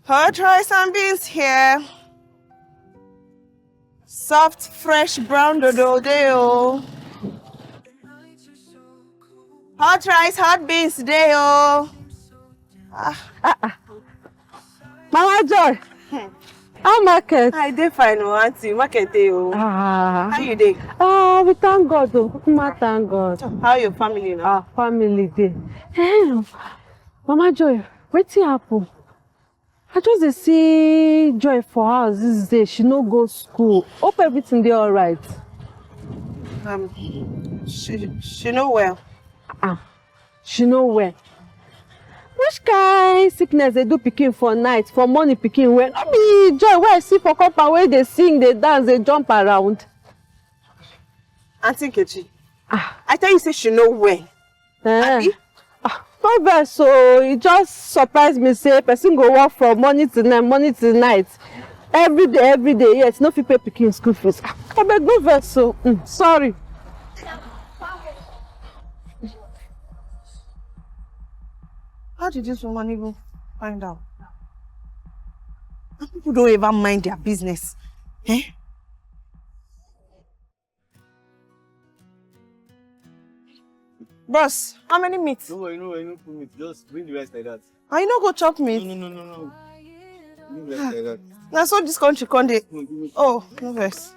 Hot rice and beans here. Soft, fresh brown dodo deo. Hot rice, hot beans deo. Mama Joy. How market? I dey fine, auntie. Market deo. How you dey? We thank God. Thank God. How your family now? Family dey. Hey, Mama Joy, wetin happen? I just dey see Joy for house this day. She no go school. Hope everything dey alright. She no well. She no well. Which kind sickness they do pikin for night, for morning pikin well? No be Joy wey I see for compound where they sing, they dance, they jump around. Auntie Nkechi, I tell you say she no well. No vex, so it just surprised me say person go work from morning to night, every day, yes, no fit pay pikin school fees. Abeg no vex, so sorry. How did this woman even find out? People don't ever mind their business. Eh? Boss, how many meats? No, no put meat. Just bring the rice like that. Are you not go chop meat? No. Bring the rice like that. Now so this country can't dey. Oh, no vex.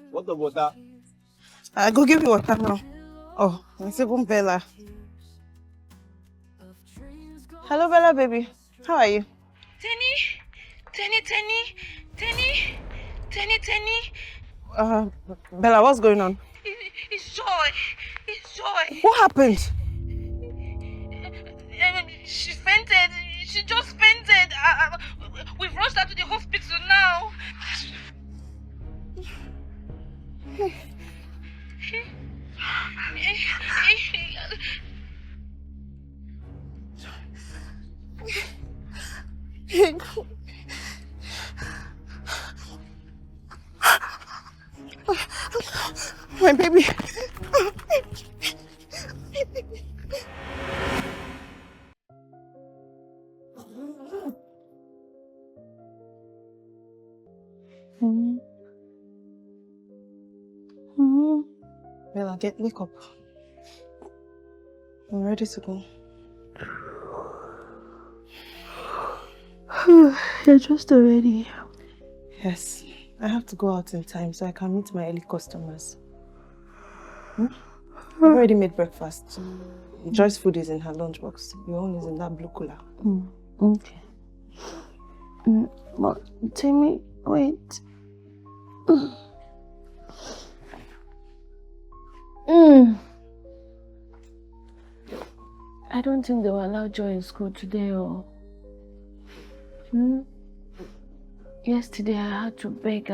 What the water? I go give you water now. Oh, it's even Bella. Hello, Bella, baby. How are you? Tenny. Bella, what's going on? It's Joy. What happened? She fainted. She just fainted. We've rushed her to the hospital now. My baby. Bella, wake up. I'm ready to go. You're just ready. Yes, I have to go out in time so I can meet my early customers. I've already made breakfast. Joy's food is in her lunchbox. Your own is in that blue cooler. Okay. But tell me, wait. I don't think they will allow Joy in school today, or... Yesterday I had to beg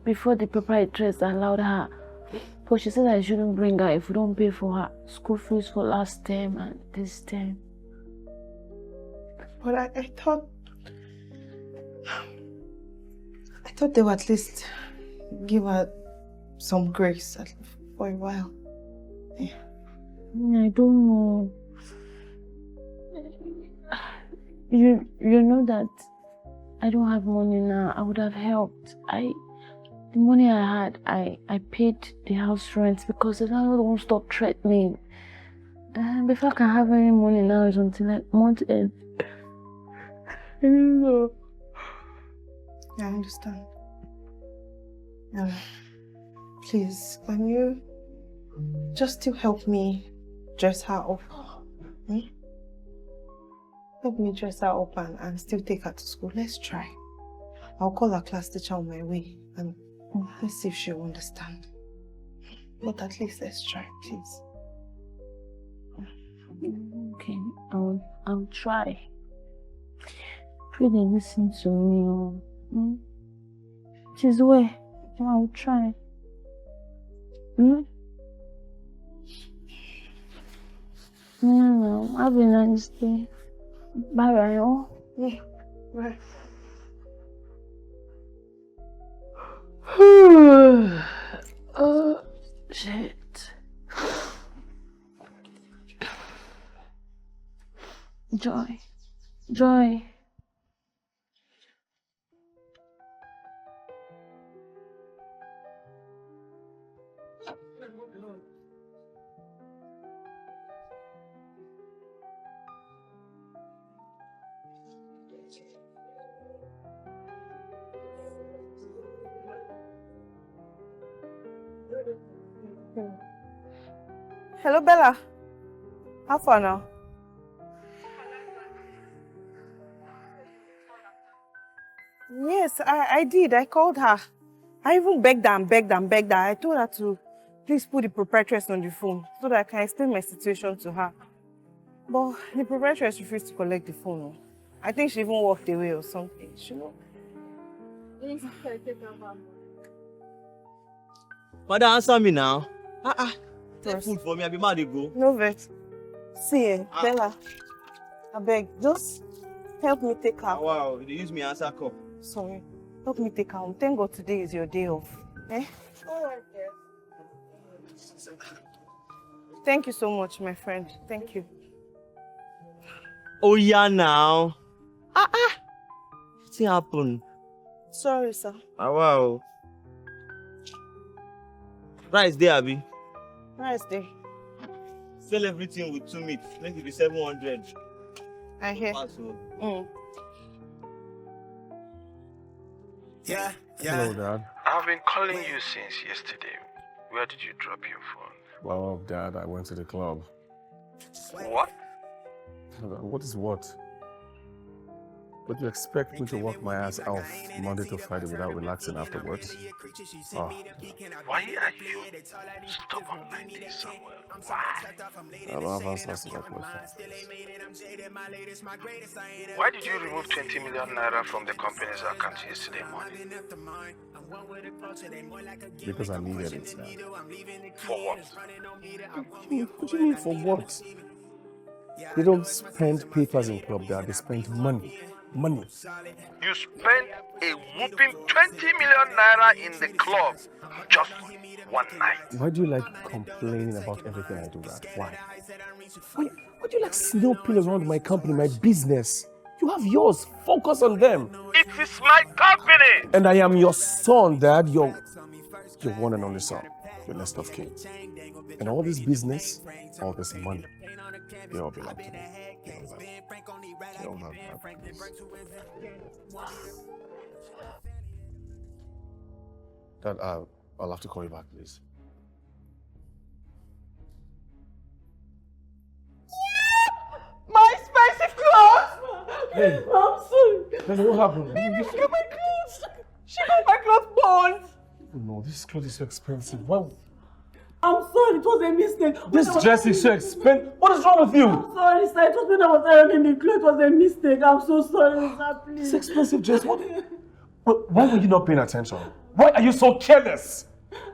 before the proprietress allowed her. But she said I shouldn't bring her if we don't pay for her school fees for last term and this term. But I thought they would at least give her some grace for a while. Yeah. I don't know. You know that I don't have money now. I would have helped. The money I had, I paid the house rent because the landlord won't stop threatening. And before I can have any money now is until like month end. I don't know. Yeah, I understand. Please, can you just still help me dress her up? Help me dress her up and still take her to school. Let's try. I'll call her class teacher on my way and let's see if she'll understand. But at least let's try, please. Okay, I'll try. Pray they listen to me. She's away. I'll try. No, have a nice day. Bye-bye. Yeah, bye. Shit. Joy. Joy. Hello, Bella. How far now? Yes, I did. I called her. I even begged her and begged her and begged her. I told her to please put the proprietress on the phone so that I can explain my situation to her. But the proprietress refused to collect the phone. I think she even walked away or something. She know. Madam, answer me now. Take food for me. I be mad to go. No vet. See, Bella, I beg, just help me take her. Wow, they use me answer call. Sorry. Help me take her home. Thank God today is your day off. Eh? Alright, dear. Thank you so much, my friend. Thank you. Oh yeah now. What's happened? Sorry, sir. Wow. Rice there, Abi. Nice day. Sell everything with 2 meat. Make it be 700. I hear. Yeah. Hello, Dad. I've been calling you since yesterday. Where did you drop your phone? Well, Dad, I went to the club. What? What is what? Would you expect me to work my ass off Monday to Friday without relaxing afterwards? Oh. Why are you stubborn like this, Samuel? Why? I don't have answers to that question. Why did you remove 20 million naira from the company's account yesterday morning? Because I needed it, Dad. For what? What do you mean for what? They don't spend papers in club, Dad. They spend money. Money. You spent a whooping 20 million naira in the club just one night. Why do you like complaining about everything I do, Dad? Why? Why do you like snowping around my company, my business? You have yours. Focus on them. It is my company. And I am your son, Dad. Your one and only son. Your next of kin. And all this business, all this money, they all belong to me. They all have my place. Dad, I'll have to call you back, please. My expensive clothes! Hey. I'm sorry. Then what happened? Look at my clothes. She got my clothes burned. No, this clothes is so expensive. Why? I'm sorry, it was a mistake. This dress is so expensive. What is wrong with you? I'm sorry, sir. It was when I was ironing the clothes. It was a mistake. I'm so sorry, sir. Please. This expensive dress. Why were you not paying attention? Why are you so careless?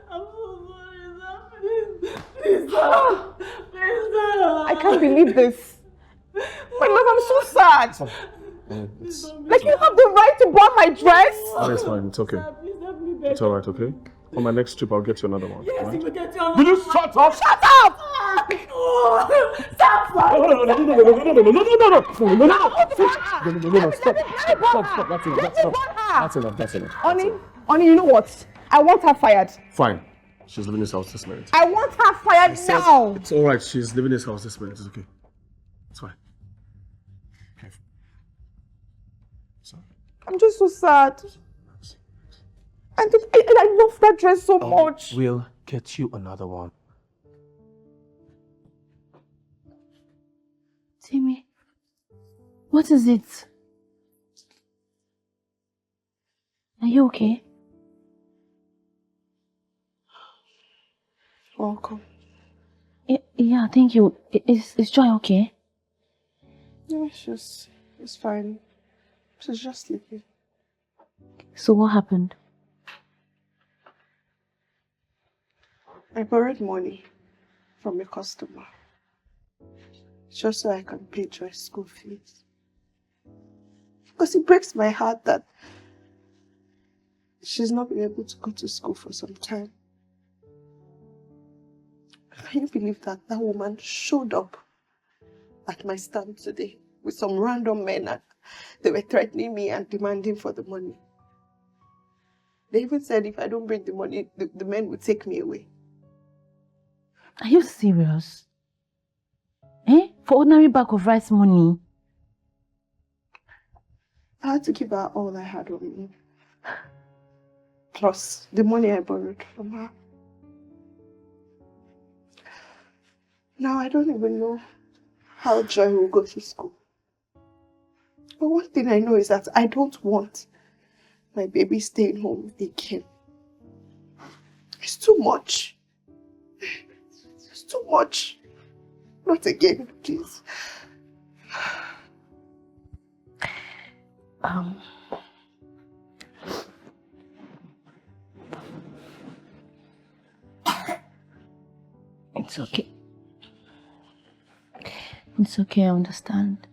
I'm so sorry, sir. Please, sir. Please, sir. I can't believe this. My love, I'm so sad. Like you have the right to burn my dress. Oh, it's fine. It's okay. Sir, please help me back. It's all right, okay? On my next trip, I'll get you another one. Yes, right? you will get your Will you shut up? Shut up! Stop, sir. No, stop. That's enough. Honey, you know what? I want her fired. Fine. She's leaving this house this minute. I want her fired now. It's all right. She's leaving this house this minute. It's okay. It's fine. Okay. Sorry. I'm just so sad. And I love that dress so much. We'll get you another one. Timmy, what is it? Are you okay? Welcome. Yeah, thank you. Is Joy okay? Yeah, she's fine. She's just sleeping. So what happened? I borrowed money from a customer just so I can pay Joy's school fees. Because it breaks my heart that she's not been able to go to school for some time. Can you believe that that woman showed up at my stand today with some random men and they were threatening me and demanding for the money? They even said if I don't bring the money, the men would take me away. Are you serious? Eh? For ordinary bag of rice money? I had to give her all I had on me. Plus the money I borrowed from her. Now I don't even know how Joy will go to school. But one thing I know is that I don't want my baby staying home again. It's too much. It's too much. Not again, please. It's okay. It's okay, I understand.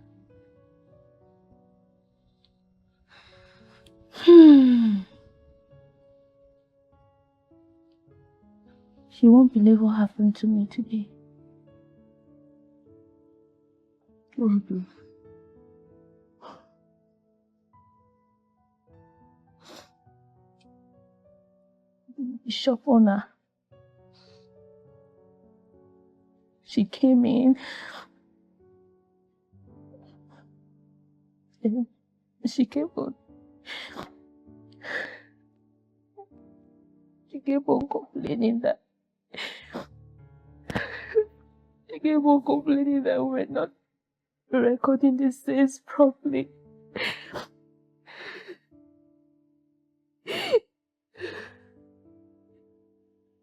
She won't believe what happened to me today. What happened? The shop owner. She came in and she kept on complaining that we're not recording the sales properly.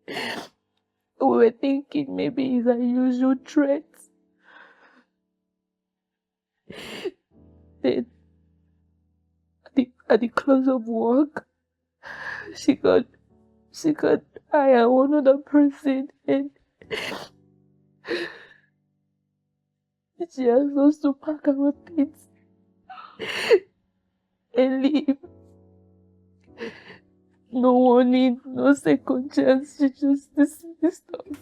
We were thinking maybe it's unusual threats. Then, at the close of work, she got I and one other person, and she asked us to pack our things and leave. No warning, no second chance. She just dismissed us.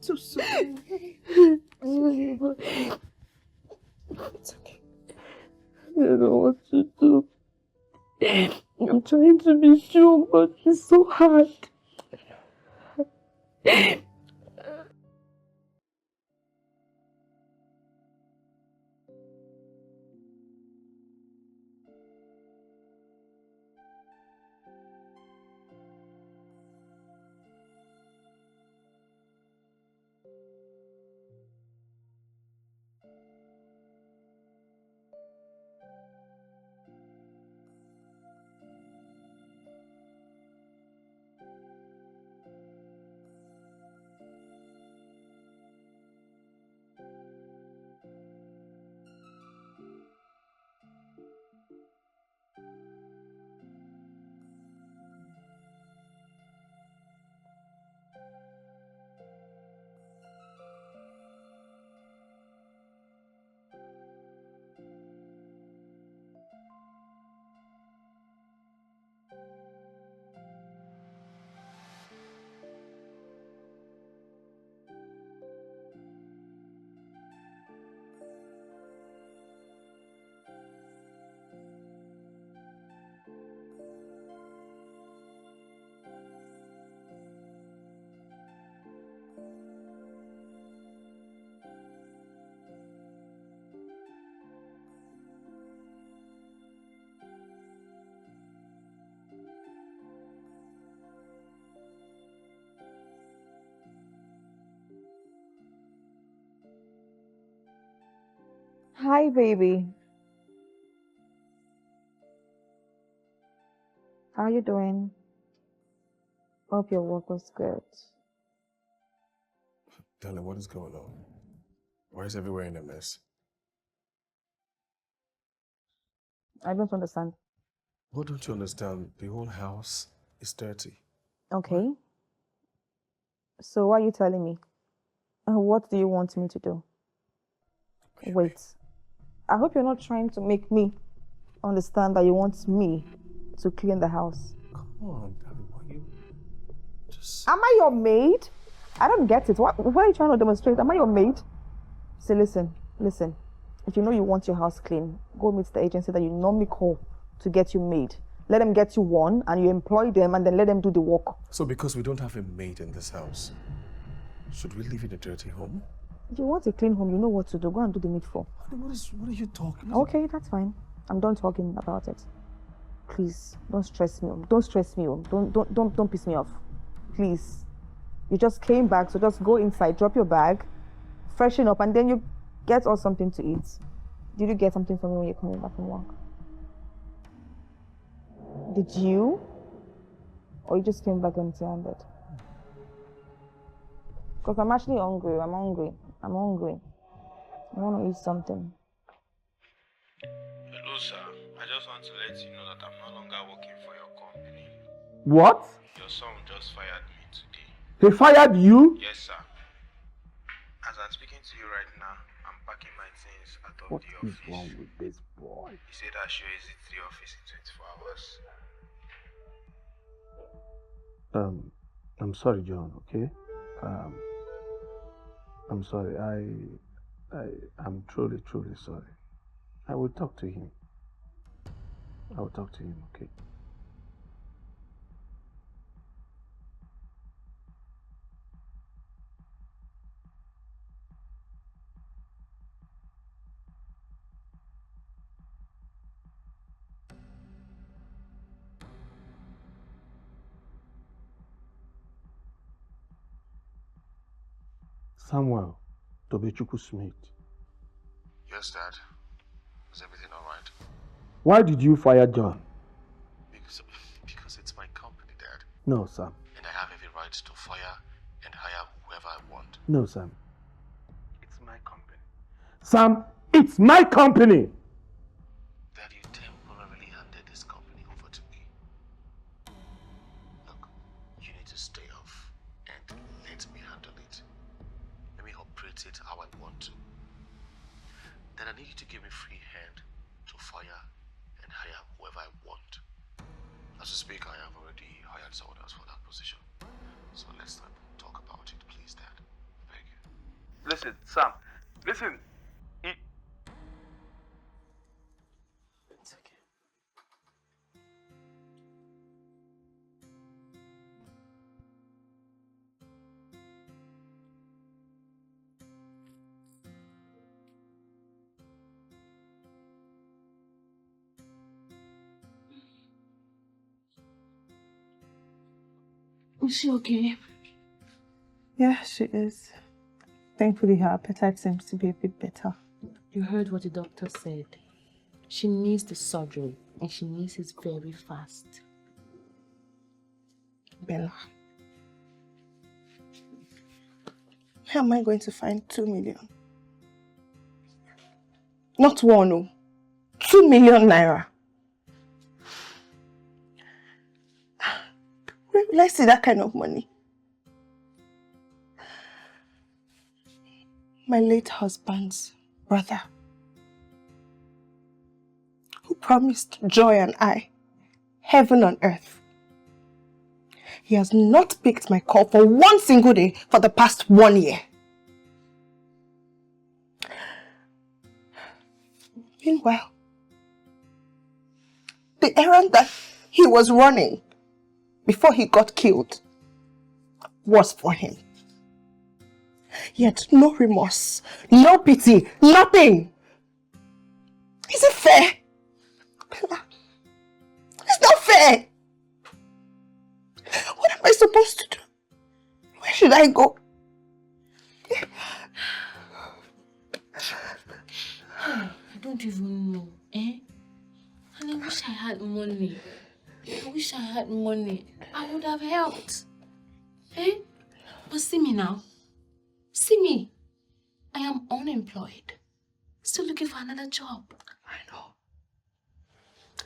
So sorry. It's okay. I don't know what to do. I'm trying to be strong, but it's so hard. Hi, baby. How you doing? Hope your work was good. Darling, what is going on? Why is everywhere in a mess? I don't understand. What don't you understand? The whole house is dirty. Okay. So what are you telling me? What do you want me to do? Wait. I hope you're not trying to make me understand that you want me to clean the house. Come on, darling, why you just... Am I your maid? I don't get it. What are you trying to demonstrate? Am I your maid? Say, listen. If you know you want your house clean, go meet the agency that you normally call to get you maid. Let them get you one, and you employ them, and then let them do the work. So because we don't have a maid in this house, should we live in a dirty home? If you want a clean home, you know what to do. Go and do the needful. What are you talking about? Okay, that's fine. I'm done talking about it. Please, don't stress me. Don't stress me. Don't piss me off. Please. You just came back, so just go inside, drop your bag, freshen up, and then you get us something to eat. Did you get something for me when you're coming back from work? Did you? Or you just came back empty-handed? Because I'm actually hungry. I'm hungry. I want to eat something. Hello, sir. I just want to let you know that I'm no longer working for your company. What? Your son just fired me today. He fired you? Yes, sir. As I'm speaking to you right now, I'm packing my things out of the office. What is wrong with this boy? He said I should visit the office in 24 hours. I'm sorry, John, okay? I'm sorry. I'm truly sorry. I will talk to him. Okay? Samuel Tobechukwu Smith. Yes, Dad. Is everything all right? Why did you fire John? Because it's my company, Dad. No, Sam. And I have every right to fire and hire whoever I want. No, Sam. It's my company. Sam, it's my company! Dad, you temporarily handed this company over to me. Look, you need to stay off and let me handle it. Let me operate it how I want to. Then I need you to give me free hand to fire and hire whoever I want. As we speak, I have already hired someone else for that position. So let's not talk about it, please, Dad. I beg you. Listen, Sam. Listen. It's okay. Is she okay? Yeah, she is. Thankfully, her appetite seems to be a bit better. You heard what the doctor said. She needs the surgery, and she needs it very fast. Bella, where am I going to find 2 million? Not one, oh. 2 million naira. Where will I see that kind of money? My late husband's brother, who promised Joy and I heaven on earth. He has not picked my call for one single day for the past 1 year. Meanwhile, the errand that he was running before he got killed was for him. Yet no remorse, no pity, nothing. Is it fair? Bella, it's not fair. What am I supposed to do? Where should I go? I don't even know, eh? And I wish I had money. I would have helped. Eh? But see me now. See me. I am unemployed. Still looking for another job. I know.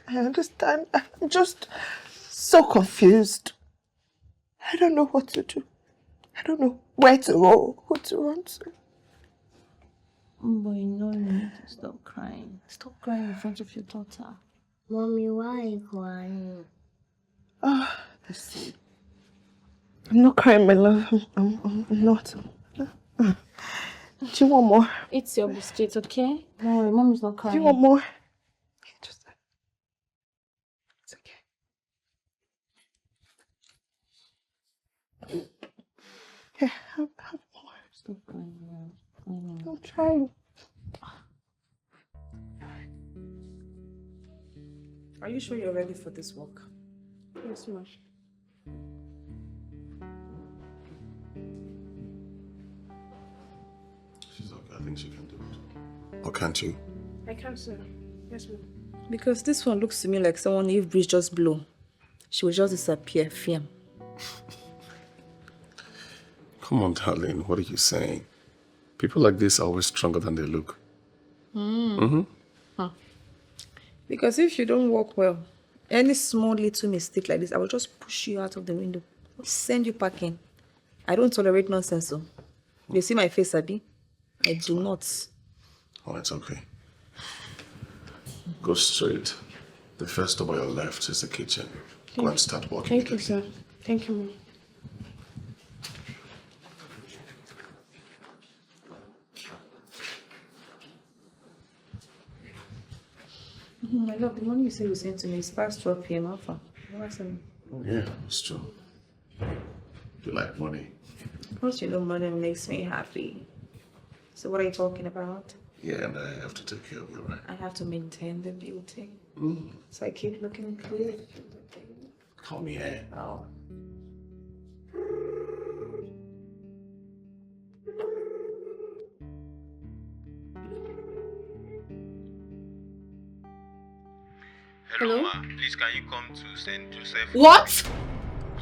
I understand. I'm just so confused. I don't know what to do. I don't know where to go, who to run to. Boy, no need to stop crying. Stop crying in front of your daughter. Mommy, why are you crying? I'm not crying, my love. I'm not. Do you want more? It's your biscuit, okay? No worry, Mom is not crying. Do you want more? Just... It's okay. Yeah, have more. Stop crying. I'm trying. Are you sure you're ready for this work? Yes, ma'am. She's okay. I think she can do it. Or can't you? I can, sir. Yes, ma'am. Because this one looks to me like someone if breeze just blow, she will just disappear, fiam. Come on, darling. What are you saying? People like this are always stronger than they look. Because if you don't work well, any small little mistake like this, I will just push you out of the window. Send you packing. I don't tolerate nonsense, so. You see my face, Abi? I do not. Oh, it's okay. Go straight. The first door by your left is the kitchen. Go and start working. Thank you, sir. Thank you, ma'am. My love, the money you say you sent to me is past 12 p.m. Alpha. Yeah, it's true. You like money? Of course, you know money makes me happy. So what are you talking about? Yeah, and I have to take care of you, right? I have to maintain the beauty. So I keep looking good. Come here. Oh. Hello, ma. Please, can you come to St. Joseph? What?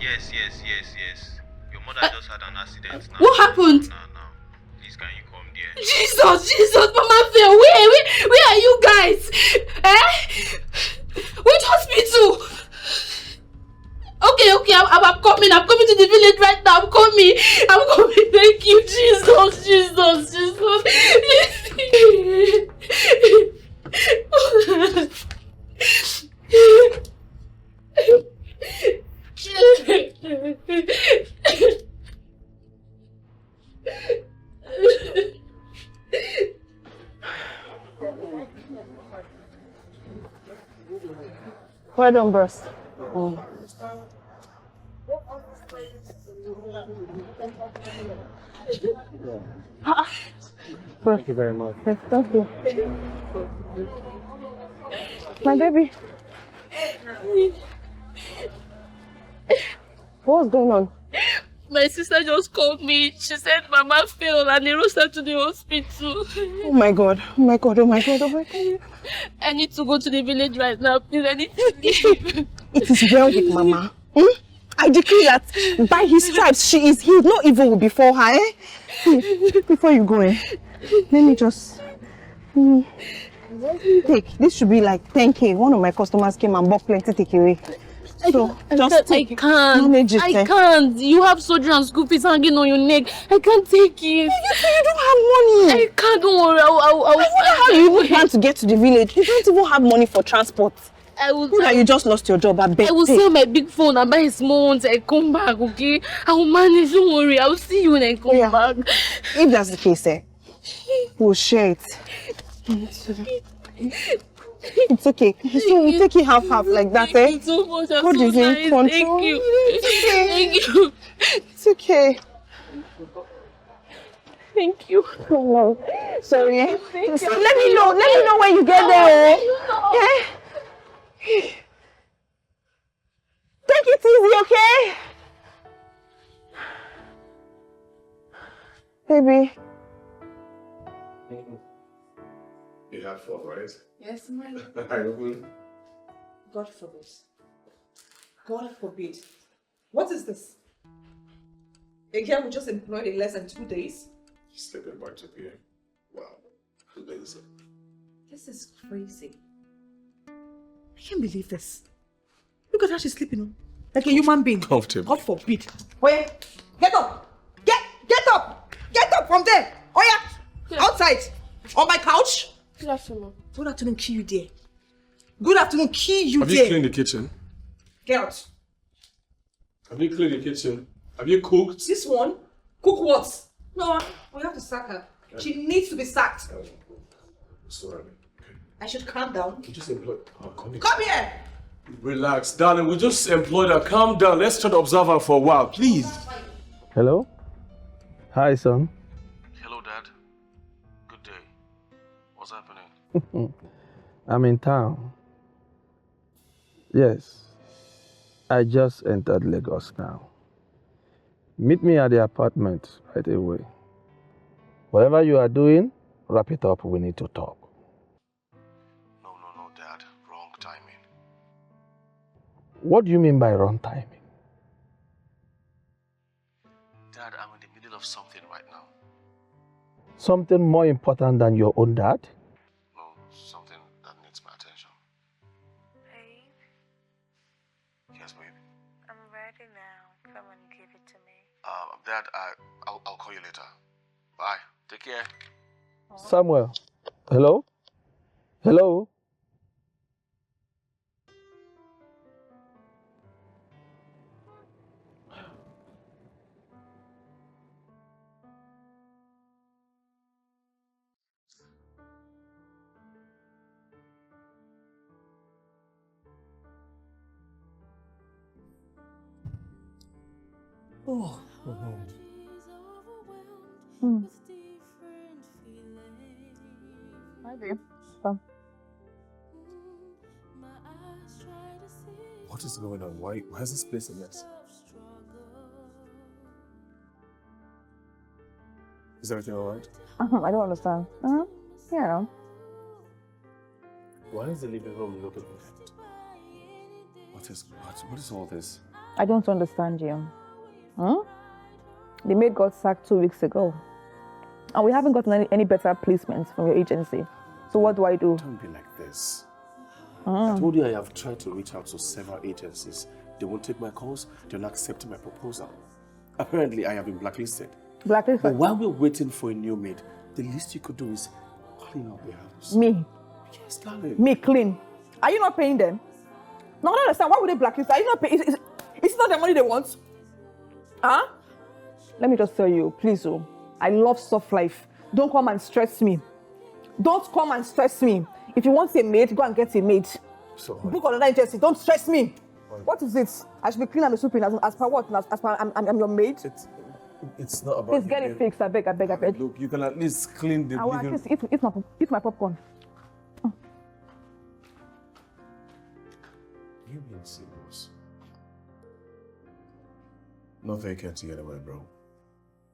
Yes. Your mother just had an accident now. What happened? Now. Please, can you come there? Jesus, Mama Phil, where are you guys? Which hospital? Okay, I'm coming to the village right now. I'm coming. Thank you, Jesus. Well done, bros. Thank you very much. Yes, thank you. My baby. What's going on? My sister just called me. She said Mama fell and they rushed her to the hospital. Oh my god. I need to go to the village right now, please. I need to leave. It is well with Mama. I decree that by his stripes she is healed. No evil will befall her, eh? Before you go, let me just... Take. This should be like 10k. One of my customers came and bought plenty takeaway. So, just take it. Manage it. I can't. You have soldier and school fees hanging on your neck. I can't take it. You don't have money. I can't. Don't worry. I wonder how you even plan to get to the village. You don't even have money for transport. You just lost your job. I will sell my big phone and buy a small one till I come back, okay? I will manage. Don't worry. I will see you when I come back. If that's the case, we'll share it. It's okay. So we take it half like that, Thank you so much. God is in control. Thank you. Thank you. It's okay. Thank you. Oh, sorry. Let me know when you get there. Yeah. Take it easy, okay? Baby. You have fun, right? Yes, ma'am. God forbid. God forbid. What is this? A girl we just employed in less than 2 days? Sleeping by 2 p.m. Wow. Amazing. This is crazy. I can't believe this. Look at how she's sleeping. Like a human being. Comfortable. God forbid. Oya, get up. Get up. Get up from there. Oya, outside. On my couch. Good afternoon. Good afternoon, key you there. Good afternoon, key you Have there. you cleaned the kitchen? Get out. Have you cleaned the kitchen? Have you cooked? This one? Cook what? No, we have to sack her. She needs to be sacked. Sorry. I should calm down. We just employed. Oh, Come here! Relax, darling. We just employed her. Calm down. Let's try to observe her for a while, please. Hello? Hi, son. Hello, Dad. Good day. What's happening? I'm in town. Yes. I just entered Lagos now. Meet me at the apartment right away. Whatever you are doing, wrap it up. We need to talk. No, Dad. Wrong timing. What do you mean by wrong timing? Dad, I'm in the middle of something right now. Something more important than your own dad? No, something that needs my attention. Babe? Yes, babe. I'm ready now. Come and give it to me. Dad, I'll call you later. Bye. Take care. Samuel. Hello? Hello? Oh. Hi, babe. Come. What is going on? Why is this place a mess? Is everything alright? I don't understand. Yeah. Why is the living room looking empty? What is all this? I don't understand you. The maid got sacked 2 weeks ago. And we haven't gotten any better placements from your agency. So what do I do? Don't be like this. I told you I have tried to reach out to several agencies. They won't take my calls. They're not accepting my proposal. Apparently, I have been blacklisted. Blacklisted? But while we're waiting for a new maid, the least you could do is clean up your house. Me? Yes, darling. Me clean? Are you not paying them? No, I don't understand. Why would they blacklist? Are you not paying? Is it not the money they want? Huh? Let me just tell you, please, I love soft life. Don't come and stress me. Don't come and stress me. If you want a maid, go and get a maid. So, book another agency. Don't stress me. What is it? I should be clean and sweeping as per what? As per I'm your maid? It's not about... Please get it fixed. I beg. Look, you can at least clean the... I will at least eat my popcorn. You being serious? No vacancy anywhere, bro.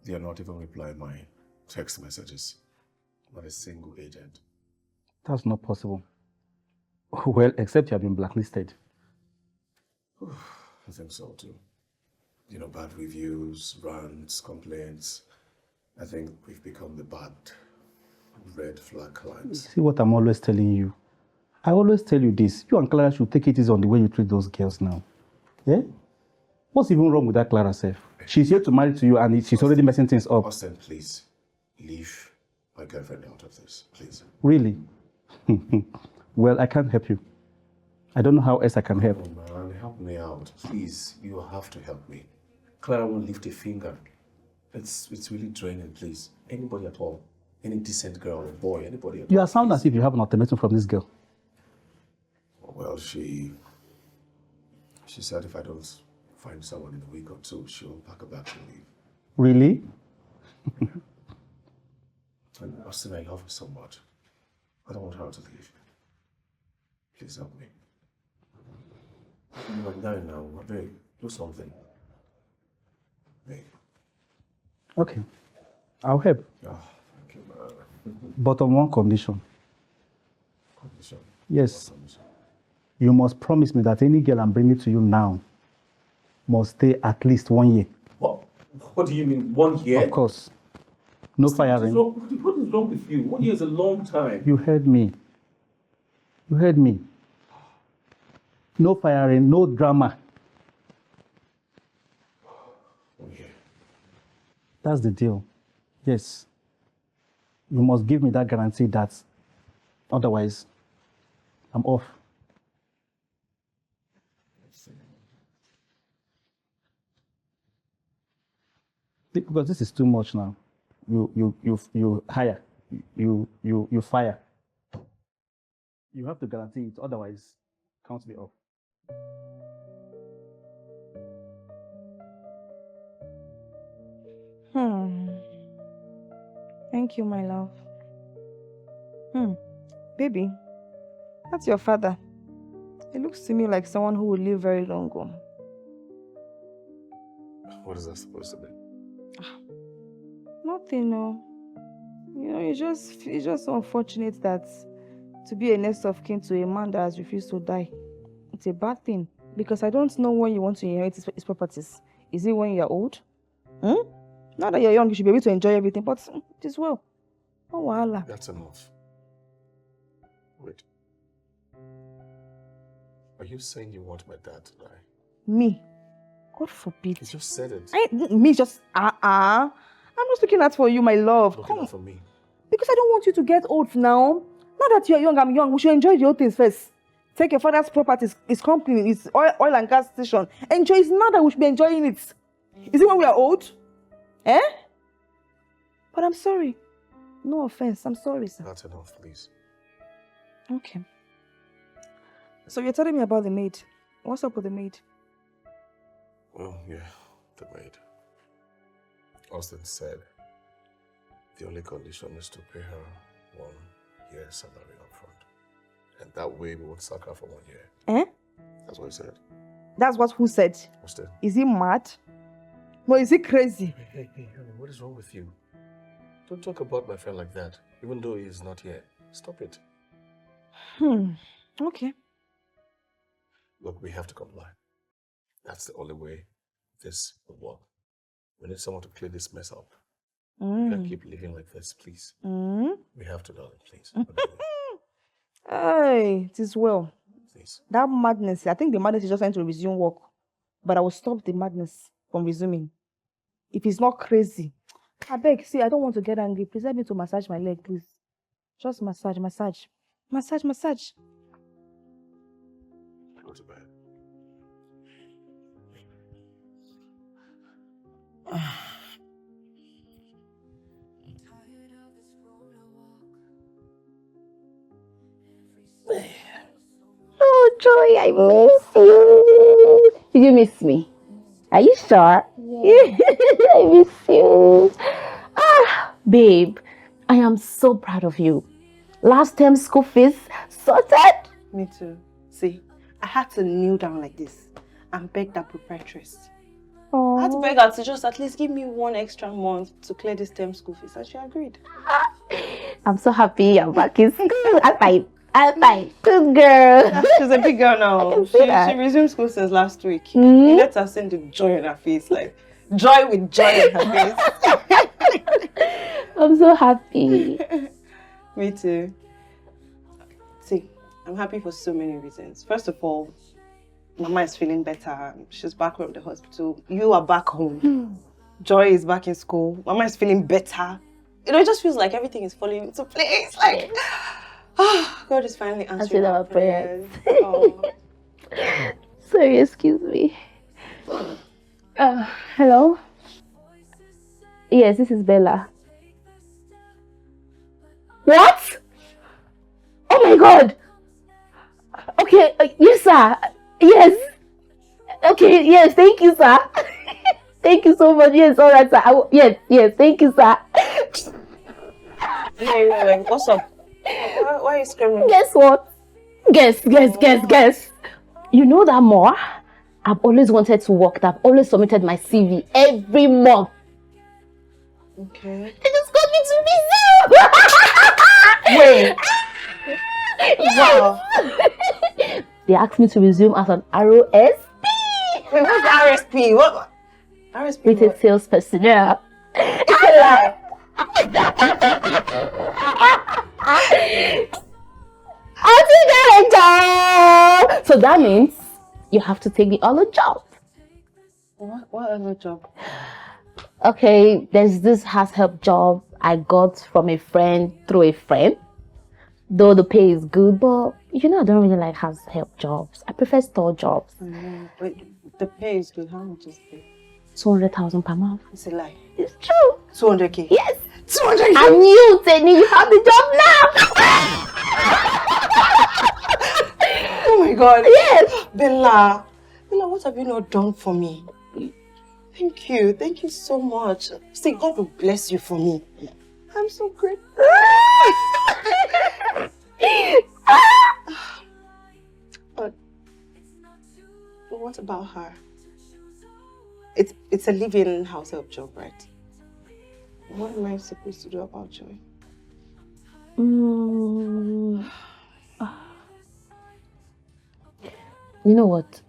They are not even replying my text messages. Not a single agent. That's not possible. Well, except you have been blacklisted. I think so too. You know, bad reviews, rants, complaints. I think we've become the bad red flag clients. See what I'm always telling you? I always tell you this. You and Clara should take it easy on the way you treat those girls now. Yeah? What's even wrong with that Clara self? She's here to marry to you and she's already messing things up. Austin, please, leave my girlfriend out of this, please. Really? Well, I can't help you. I don't know how else I can help. Oh man, help me out. Please, you have to help me. Clara won't lift a finger. It's really draining, please. Anybody at all. Any decent girl or boy, anybody at all. You are sounding as if you have an ultimatum from this girl. Well, she said if I don't find someone in a week or two, she'll pack her bags and leave. Really? And Austin, I love her so much. I don't want her to leave. Please help me. I'm dying now. Babe, do something. Babe. Okay. I'll help. Oh, thank you, man. But on one condition. Condition? Yes. You must promise me that any girl I'm bringing to you now must stay at least 1 year. What? What do you mean, 1 year? Of course. No firing. What is wrong with you? 1 year is a long time. You heard me. You heard me. No firing, no drama. Okay. That's the deal. Yes. You must give me that guarantee that otherwise I'm off. Because this is too much now. You hire. You fire. You have to guarantee it, otherwise, count me off. Thank you, my love. Baby, that's your father. It looks to me like someone who will live very long. What is that supposed to be? Nothing, no. You know, it's just so unfortunate that to be a next of kin to a man that has refused to die, it's a bad thing. Because I don't know when you want to inherit his properties. Is it when you're old? Now that you're young, you should be able to enjoy everything, but it is well. Oh, voila. That's enough. Wait. Are you saying you want my dad to die? Me? God forbid. You just said it. Me just, I'm just looking out for you, my love. Looking out for me? Because I don't want you to get old now. Now that you're young, I'm young. We should enjoy the old things first. Take your father's properties, his company, his oil and gas station. Enjoy it now that we should be enjoying it. Is it when we are old? But I'm sorry. No offense. I'm sorry, sir. That's enough, please. Okay. So you're telling me about the maid. What's up with the maid? Well, yeah, the maid. Austin said the only condition is to pay her 1 year's salary up front. And that way we won't sack her for 1 year. That's what he said. That's what who said? Austin. Is he mad? No, is he crazy? Hey, honey, what is wrong with you? Don't talk about my friend like that, even though he is not here. Stop it. Okay. Look, we have to comply. That's the only way this will work. We need someone to clear this mess up. We can't keep living like this, please. We have to, darling, please. Hey, it is well. Please. That madness, I think the madness is just trying to resume work. But I will stop the madness from resuming. If he's not crazy. I beg, see, I don't want to get angry. Please help me to massage my leg, please. Just massage. Massage. Go to bed. Oh, Joy, I miss you. Did you miss me? Are you sure? Yeah. I miss you. Babe, I am so proud of you. Last term school fees sorted. Me too. See, I had to kneel down like this and beg that proprietress. I had to beg her to just at least give me 1 extra month to clear this term school fees, and she agreed. I'm so happy I'm back in school. I'm fine. Good girl. Yeah, she's a big girl now. She resumed school since last week. You let her see the joy on her face, like joy with joy on her face. I'm so happy. Me too. See, I'm happy for so many reasons. First of all, Mama is feeling better. She's back from the hospital. You are back home. Joy is back in school. Mama is feeling better. You know, it just feels like everything is falling into place. Like, God is finally answering our prayers. Sorry, excuse me. Hello? Yes, this is Bella. What? Oh my God! Okay, yes, sir. Yes. Okay, yes, thank you, sir. Thank you so much. Yes, all right, sir. Yes, thank you, sir. Wait, what's up? Why are you screaming? Guess what? Guess. You know that more? I've always wanted to work. I've always submitted my CV every month. Okay. They just got me to resume. Wait. Wow. They asked me to resume as an ROSP. Wait, what's RSP? What? RSP? Retail sales personnel. I'll take a job. So that means you have to take the other job. What other job? Okay, there's this house help job I got from a friend through a friend. Though the pay is good, but you know I don't really like house help jobs. I prefer store jobs. But the pay is good. How much is it? 200,000 per month. It's a lie. It's true. 200k? Yes. 200k? And you, Tenny, you have the job now. Oh my God. Yes. Bella, what have you not done for me? Thank you. Thank you so much. See, God will bless you for me. I'm so grateful. But what about her? It's a live-in house help job, right? What am I supposed to do about Joy? You know what?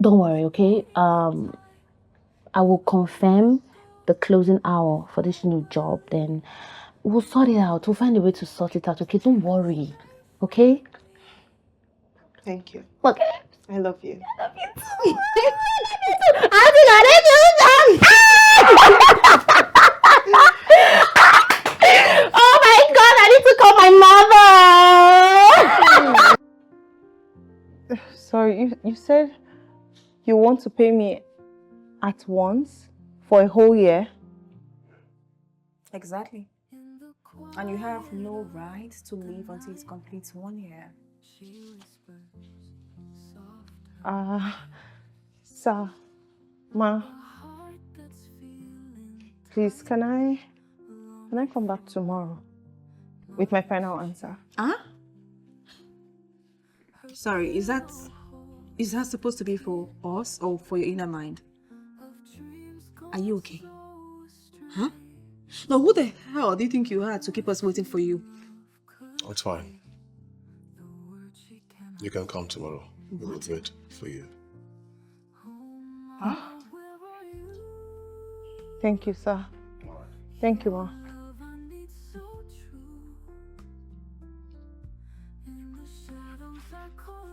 Don't worry, okay? I will confirm the closing hour for this new job. Then we'll sort it out. We'll find a way to sort it out, okay? Don't worry, okay? Thank you. Okay. I love you. I love you too. Oh my God, I need to call my mother. Sorry, you said you want to pay me at once for a whole year? Exactly. And you have no right to leave until it completes 1 year. Sir, Ma, please, can I come back tomorrow with my final answer? Huh? Sorry, is that supposed to be for us or for your inner mind? Are you okay? Huh? No, who the hell do you think you are to keep us waiting for you? Oh, it's fine. You can come tomorrow. We will wait for you. Huh? Thank you, sir. Thank you, Ma.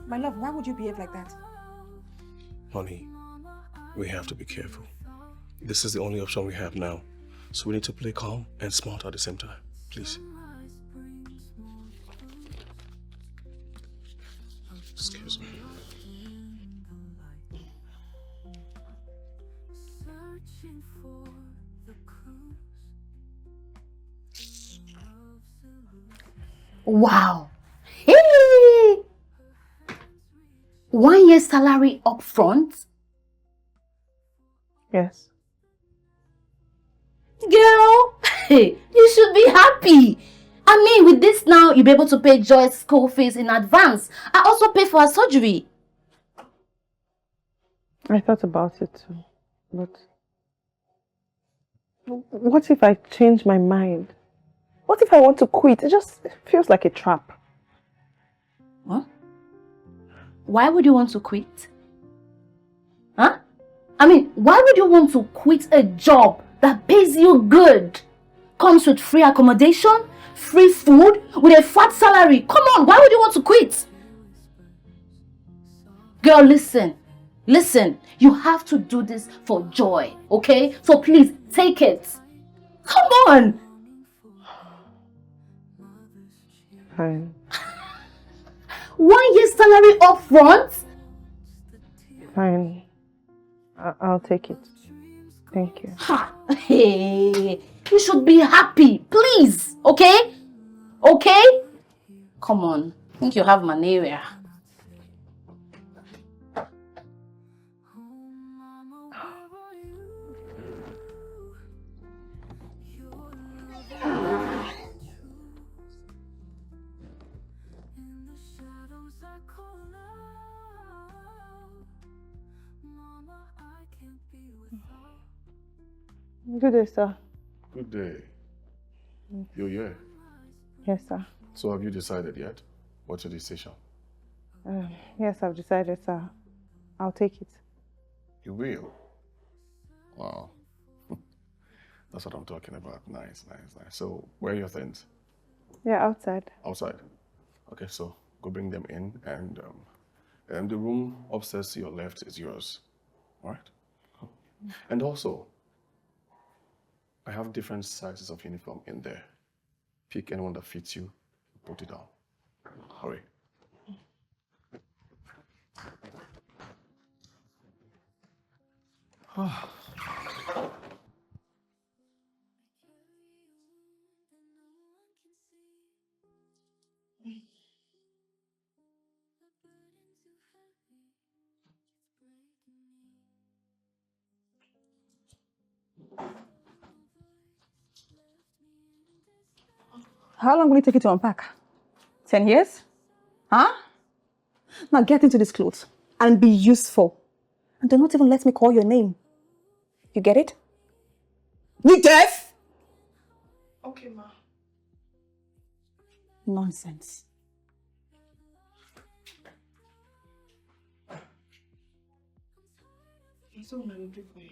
My love, why would you behave like that? Honey, we have to be careful. This is the only option we have now. So we need to play calm and smart at the same time. Please. Excuse me. Wow. Hey! 1 year salary up front? Yes. Girl, you should be happy. I mean, with this now, you'll be able to pay Joy's school fees in advance. I also pay for her surgery. I thought about it too, but what if I change my mind? What if I want to quit? It just feels like a trap. What? Why would you want to quit? Huh? I mean, why would you want to quit a job that pays you good? Comes with free accommodation, free food, with a fat salary. Come on, why would you want to quit? Girl, listen. Listen, you have to do this for Joy, okay? So please, take it. Come on. Fine. 1 year salary up front? Fine. I'll take it. Thank you. Ha! Hey, you should be happy, please, okay? Okay? Come on, I think you have malaria. Good day, sir. Good day. You're here? Yes, sir. So have you decided yet? What's your decision? Yes, I've decided, sir. I'll take it. You will? Wow. That's what I'm talking about. Nice, nice, nice. So where are your things? Yeah, outside. Outside? Okay, so go bring them in and the room upstairs to your left is yours. All right? And also, I have different sizes of uniform in there. Pick anyone that fits you, put it on. Hurry. How long will it take you to unpack? 10 years? Huh? Now get into these clothes and be useful. And do not even let me call your name. You get it? You deaf? Okay, ma. Nonsense. It's all my do for you.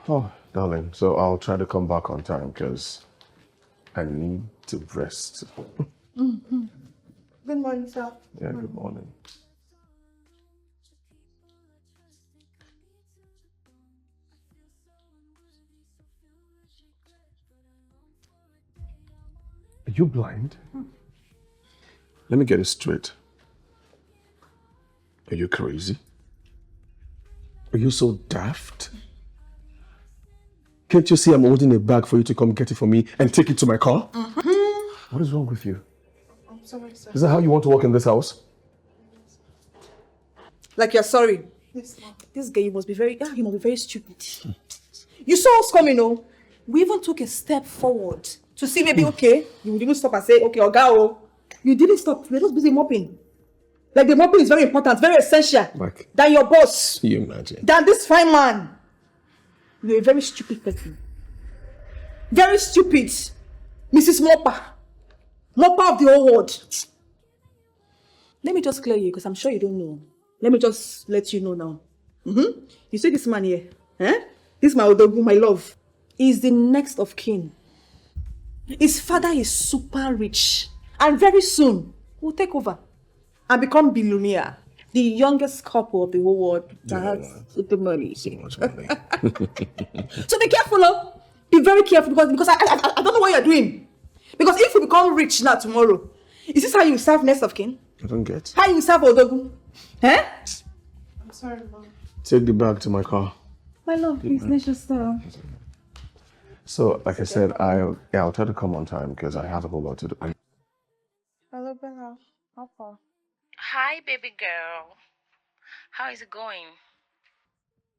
Oh, darling, so I'll try to come back on time because I need to rest. Mm-hmm. Good morning, sir. Yeah, good morning. Are you blind? Let me get it straight. Are you crazy? Are you so daft? Can't you see I'm holding a bag for you to come get it for me and take it to my car? Mm-hmm. What is wrong with you? I'm sorry, sir. Is that how you want to walk in this house? Like you're sorry. Yes, ma'am. This guy must be very stupid. You saw us coming, oh. We even took a step forward to see maybe, okay, you would even stop and say, okay, Oga, you didn't stop. We're just busy mopping. Like the mopping is very important, very essential. Like, than your boss. you imagine? Than this fine man. You're a very stupid person. Very stupid. Mrs. Mopper. Mopper of the whole world. Let me just clear you, because I'm sure you don't know. Let me just let you know now. You see this man here? This my Odogu, my love. He's the next of kin. His father is super rich. And very soon, will take over and become billionaire. The youngest couple of the whole world that has the money. So much money. So be careful, oh. Be very careful because I don't know what you're doing. Because if you become rich now tomorrow, is this how you serve next of kin? I don't get. How you serve Odogu? I'm sorry, mom. Take the bag to my car. My love, please, let's just So, like I said, I'll try to come on time because I have a whole lot to do. Hello, Bella. How far? Hi, baby girl. How is it going?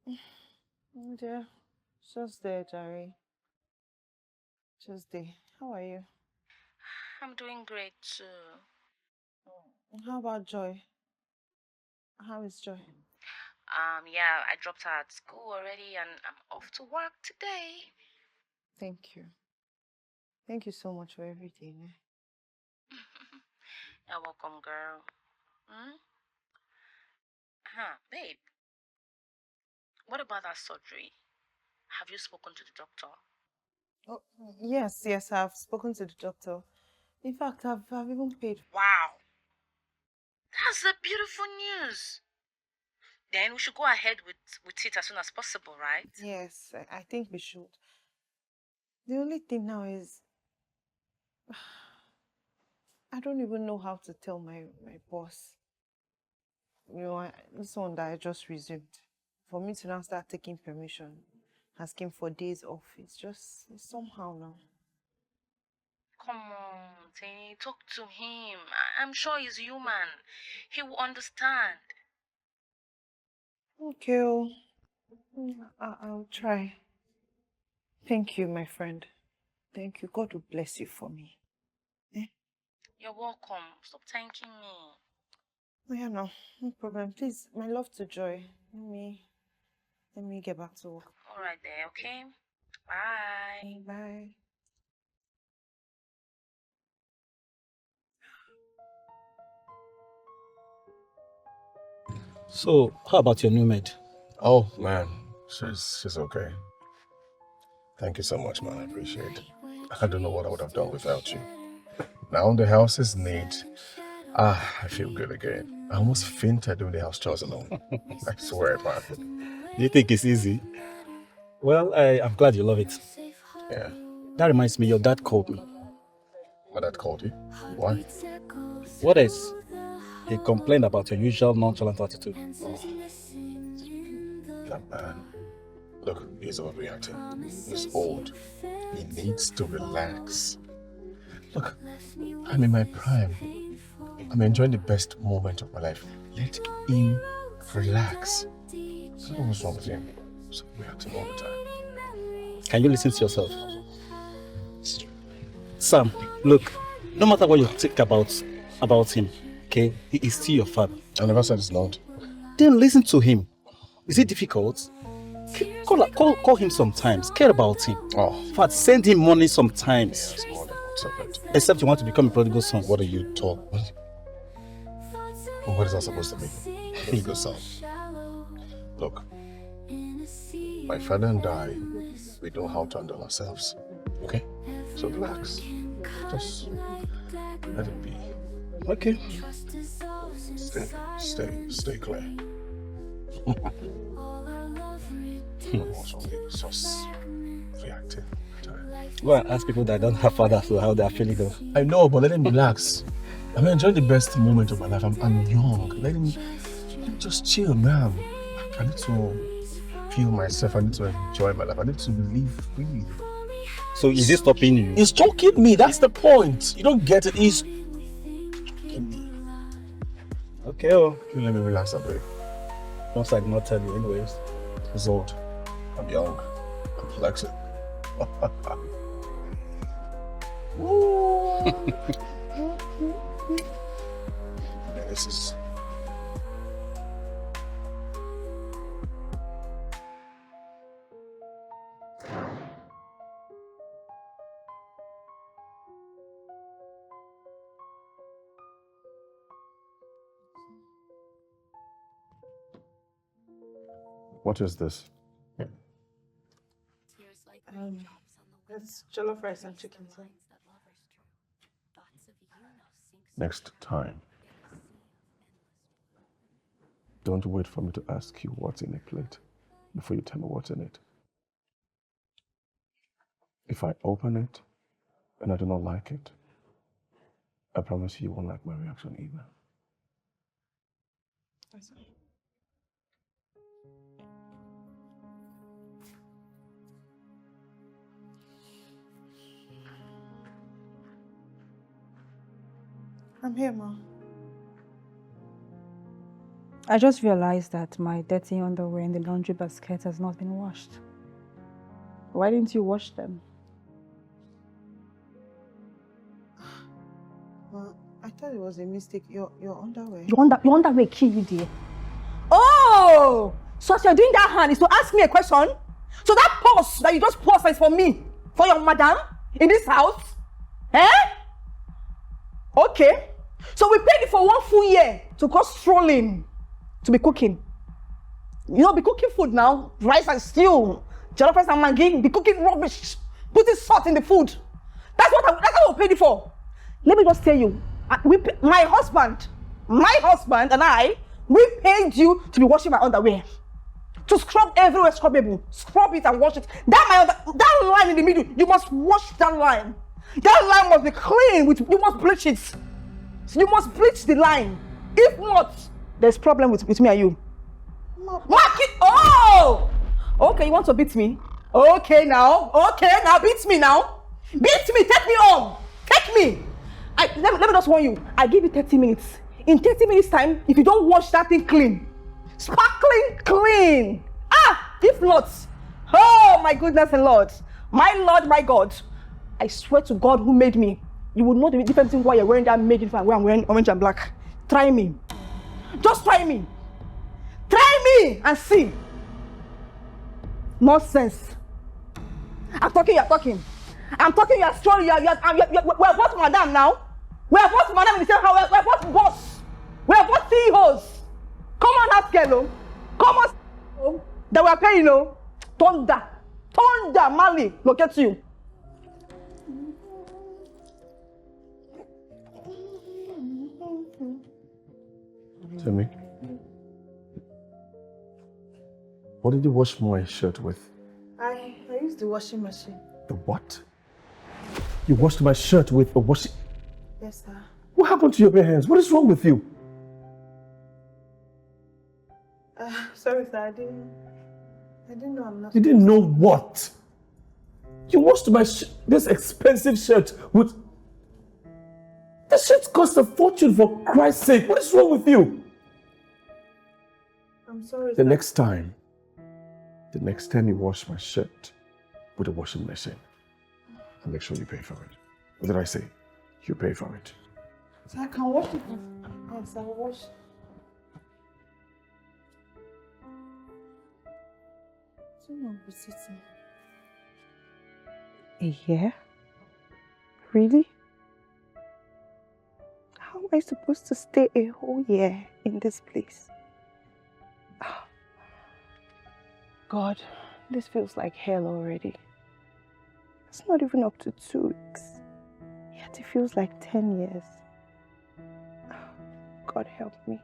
Oh dear. Just there, Jerry. Just there. How are you? I'm doing great too. How about Joy? How is Joy? Yeah, I dropped her at school already and I'm off to work today. Thank you. Thank you so much for everything. You're welcome, girl. Babe. What about that surgery? Have you spoken to the doctor? Oh, yes, I've spoken to the doctor. In fact, I've even paid. Wow. That's a beautiful news. Then we should go ahead with it as soon as possible, right? Yes, I think we should. The only thing now is I don't even know how to tell my boss. You know, this one that I just resumed. For me to now start taking permission, asking for days off, it's somehow now. Come on, Tini, talk to him. I'm sure he's human. He will understand. Okay, I'll try. Thank you, my friend. Thank you. God will bless you for me. You're welcome. Stop thanking me. Oh, yeah, no problem. Please, my love to Joy. Let me get back to work. All right there, okay? Bye. Bye. So, how about your new maid? Oh, man. She's okay. Thank you so much, man. I appreciate it. I don't know what I would have done without you. Now the house is neat. I feel good again. I almost fainted doing the house chores alone. I swear, man. Do you think it's easy? Well, I'm glad you love it. Yeah. That reminds me, your dad called me. My dad called you? Why? What else? He complained about your usual nonchalant attitude. That man, look, he's overreacting. He's old. He needs to relax. Look, I'm in my prime. I'm enjoying the best moment of my life. Let him relax. I don't know what's wrong with him. He's reacting all the time. Can you listen to yourself? Sam, look, no matter what you think about him, okay, he is still your father. I never said it's not. Then listen to him. Is it difficult? Call him sometimes. Care about him. Oh. In fact, send him money sometimes. Yes, more than accepted. Except you want to become a prodigal son. What are you talking? What is that supposed to mean? Prodigal son. Look, my father and I, we know how to handle ourselves. Okay? So relax. Just let it be. Okay. Stay clear. What's wrong? It's just reacting. Go and ask people that don't have fathers so how they are feeling though. I know, but let him relax. I'm enjoying the best moment of my life. I'm young. Let him just chill, man. I need to feel myself. I need to enjoy my life. I need to live freely. So is he stopping you? He's choking me. That's the point. You don't get it. He's choking me. Okay, oh. Let me relax a bit. Once I did not tell you anyways. He's old. I'm young. I'm flexing. This is... What is this? It's jollof rice and chicken. Next time, don't wait for me to ask you what's in a plate before you tell me what's in it. If I open it and I do not like it, I promise you won't like my reaction either. I'm here, Ma. I just realized that my dirty underwear in the laundry basket has not been washed. Why didn't you wash them? Well, I thought it was a mistake. Your underwear. Your underwear killed you, dear. Oh! So as you're doing that hand is to ask me a question? So that purse that you just paused is for me? For your madam? In this house? Eh? Okay. So we paid you for 1 full year to go strolling, to be cooking. You know, be cooking food now, rice and stew, jollof rice and maggi, be cooking rubbish, putting salt in the food. That's what we paid you for. Let me just tell you, my husband and I, we paid you to be washing my underwear. To scrub everywhere scrubbable. Scrub it and wash it. That line in the middle, you must wash that line. That line must be clean, you must bleach it. So you must bleach the line. If not, there's problem with me and you. Mark it! Oh! Okay, you want to beat me? Okay now, beat me now. Beat me, take me on. Take me. Let me just warn you, I give you 30 minutes. In 30 minutes time, if you don't wash that thing clean, sparkling clean. If not, oh my goodness and Lord, my God, I swear to God who made me, you would know the difference between why you're wearing that maid uniform and why I'm wearing orange and black. Try me. Just try me. Try me and see. Nonsense. I'm talking, you're talking. I'm talking, you're strong, we're both madam now. We're both madam in the same house, we're both boss. We're both CEOs. Come on, ask hello. Come on, that we're paying, no. Thunder, Mali, locate you. Tell me, what did you wash my shirt with? I used the washing machine. The what? You washed my shirt with a washing... Yes, sir. What happened to your bare hands? What is wrong with you? Sorry, sir. I didn't know I'm not. You didn't know what? You washed my this expensive shirt with... The shirt cost a fortune, for Christ's sake. What is wrong with you? I'm sorry, The sir. next time you wash my shirt with a washing machine, and make sure you pay for it. What did I say? You pay for it. So I can wash it. Yes, I'll wash. A year? Really? How am I supposed to stay a whole year in this place? God, this feels like hell already. It's not even up to 2 weeks. Yet it feels like 10 years. God help me.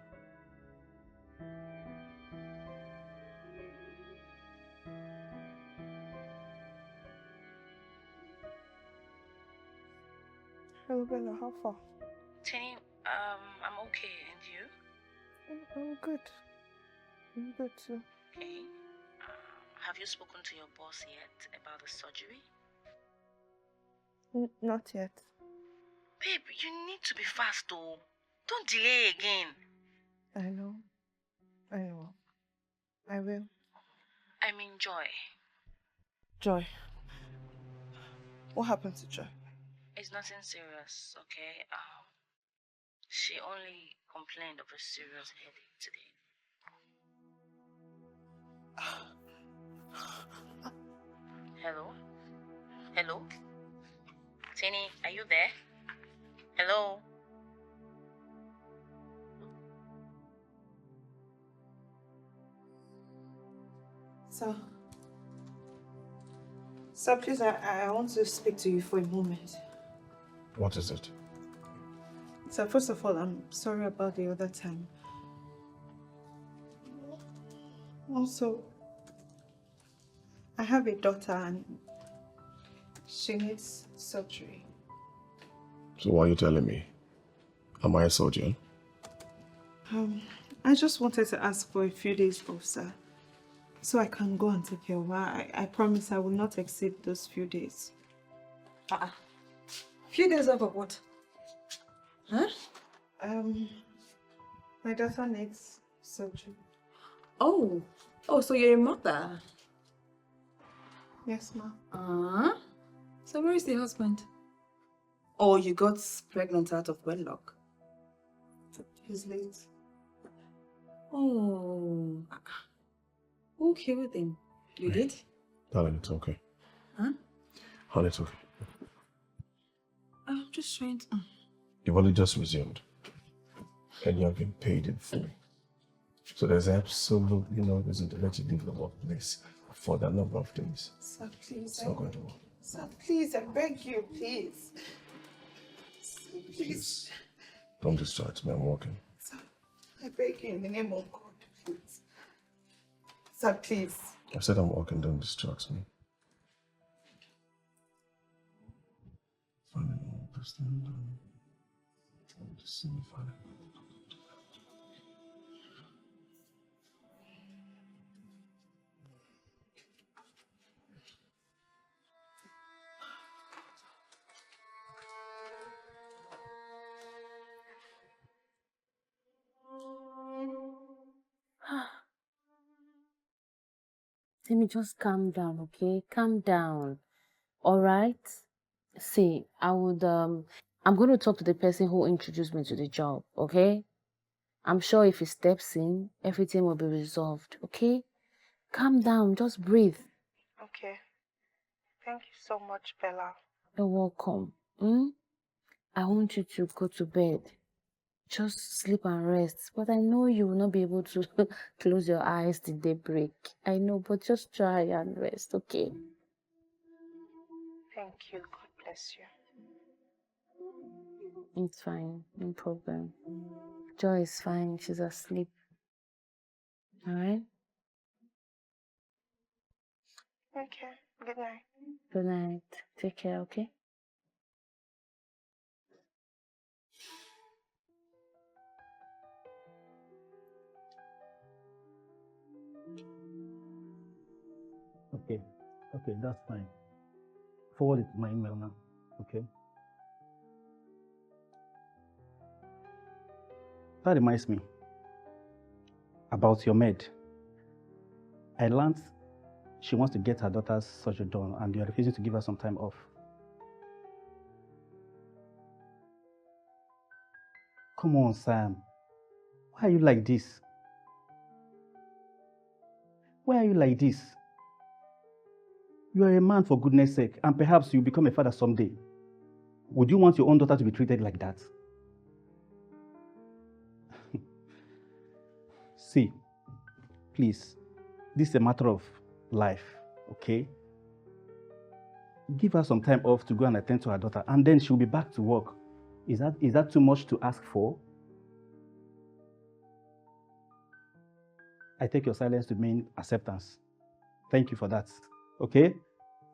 Hello, Bella, how far? Tini, I'm okay, and you? I'm good. I'm good too. Okay. Have you spoken to your boss yet about the surgery? Not yet. Babe, you need to be fast though. Don't delay again. I know. I will. I mean Joy. Joy. What happened to Joy? It's nothing serious, okay? She only complained of a serious headache today. Hello? Hello? Tini, are you there? Hello? Sir, please, I want to speak to you for a moment. What is it? So first of all, I'm sorry about the other time. Also, I have a daughter and she needs surgery. So why are you telling me? Am I a surgeon? I just wanted to ask for a few days off, sir. So I can go and take care of her. I promise I will not exceed those few days. Few days off of what? Huh? My daughter needs surgery. Oh, so you're a mother? Yes, ma'am. So where is the husband? Oh, you got pregnant out of wedlock? He's late. Oh, who killed him? You did? Darling, it's okay. Huh? Honey, it's okay. I'm just trying to... You've only just resumed. And you have been paid in full. So there's absolutely no reason to let you leave the workplace for that number of days. Sir, please. It's not going to work. Sir, please, I beg you, please. Please. Don't distract me, I'm working. Sir, I beg you in the name of God, please. Sir, please. I said I'm working, don't distract me. Let me just calm down, okay? Calm down. All right? See, I'm going to talk to the person who introduced me to the job, okay? I'm sure if he steps in, everything will be resolved, okay? Calm down, just breathe. Okay. Thank you so much, Bella. You're welcome. I want you to go to bed. Just sleep and rest. But I know you will not be able to close your eyes till daybreak. I know, but just try and rest, okay? Thank you. God bless you. It's fine. No problem. Joy is fine. She's asleep. Alright? Okay. Good night. Good night. Take care, okay? Okay, that's fine. Forward it to my email now, okay? That reminds me about your maid. I learned she wants to get her daughter's surgery done and you're refusing to give her some time off. Come on, Sam. Why are you like this? Why are you like this? You are a man, for goodness sake, and perhaps you'll become a father someday. Would you want your own daughter to be treated like that? See, please, this is a matter of life, okay? Give her some time off to go and attend to her daughter, and then she'll be back to work. Is that too much to ask for? I take your silence to mean acceptance. Thank you for that, okay?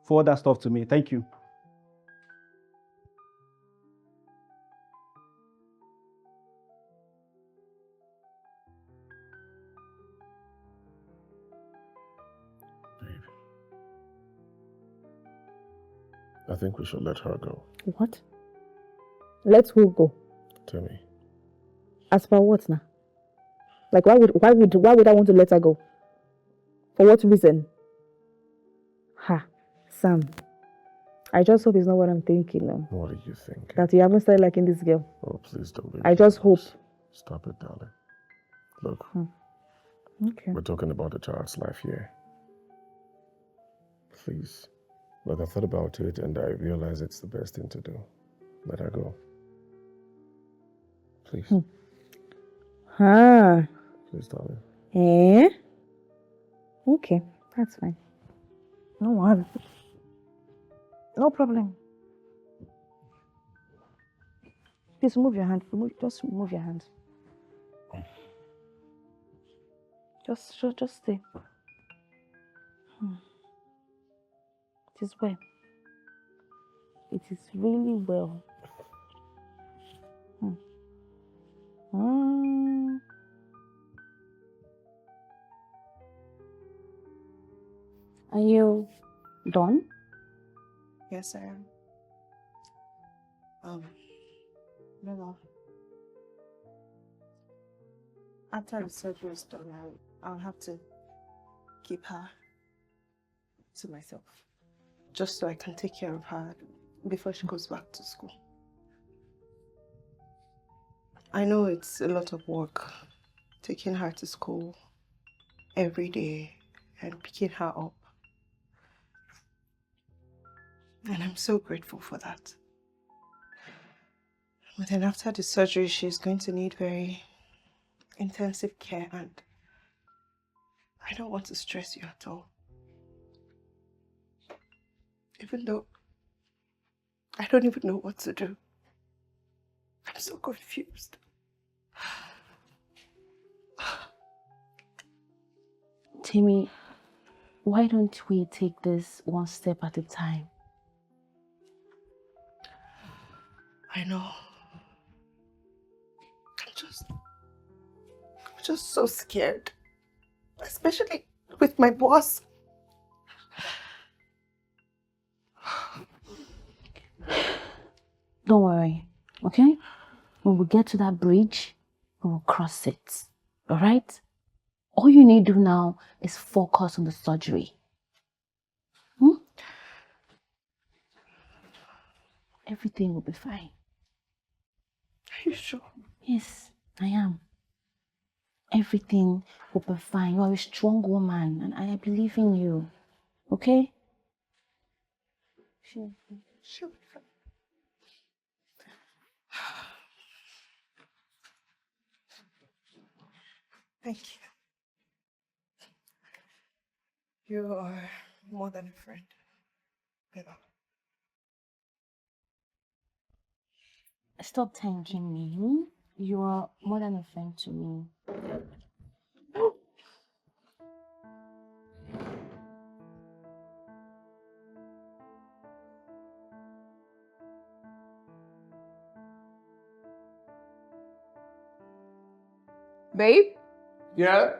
Forward that stuff to me, thank you. I think we should let her go. What? Let who go? Tell me. As for what now? Like why would I want to let her go? For what reason? Ha, Sam. I just hope it's not what I'm thinking now. What do you think? That you haven't started liking this girl. Oh, please don't be. I just hope. Stop it, darling. Look. Okay. We're talking about a child's life here. Please. But I thought about it and I realized it's the best thing to do. Let her go. Please. Please, darling. Okay, that's fine. No worry. No problem. Please move your hand. Just move your hand. Just stay. It is well. It is really well. Are you done? Yes, I am. No. After the surgery is done, I'll have to keep her to myself. Just so I can take care of her before she goes back to school. I know it's a lot of work, taking her to school every day and picking her up. And I'm so grateful for that. But then after the surgery, she's going to need very intensive care, and I don't want to stress you at all. Even though I don't even know what to do. I'm so confused. Timmy, why don't we take this one step at a time? I know. I'm just so scared. Especially with my boss. Don't worry, okay? When we get to that bridge, we will cross it, all right? All you need to do now is focus on the surgery. Everything will be fine. Are you sure? Yes, I am. Everything will be fine. You are a strong woman, and I believe in you, okay? She'll be fine. Thank you. You are more than a friend. Bella. Stop thanking me. You are more than a friend to me. Babe? Yeah?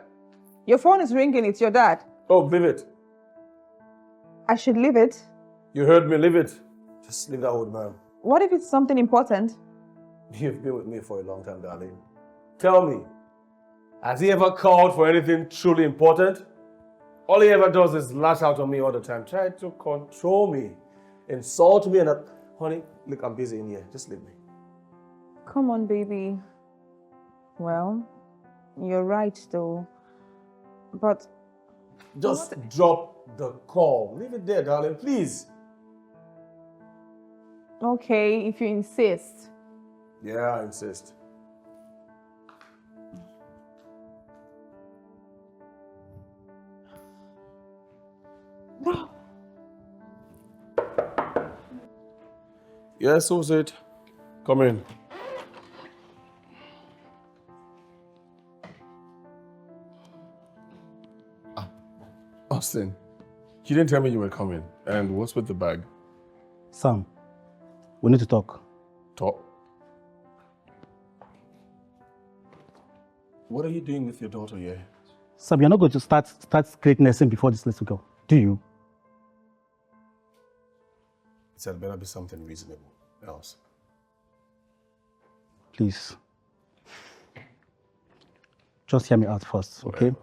Your phone is ringing. It's your dad. Oh, Vivid. I should leave it. You heard me, leave it. Just leave that old man. What if it's something important? You've been with me for a long time, darling. Tell me, has he ever called for anything truly important? All he ever does is lash out on me all the time, try to control me, insult me, and honey, look, I'm busy in here. Just leave me. Come on, baby. Well, you're right, though. But just drop the call. Leave it there, darling, please. Okay, if you insist. Yeah, I insist. Yes, who's it? Come in. Austin, you didn't tell me you were coming. And what's with the bag? Sam, we need to talk. Talk? What are you doing with your daughter here? Sam, you're not going to start creating a scene before this little girl, do you? It had better be something reasonable, else. Please. Just hear me out first, okay?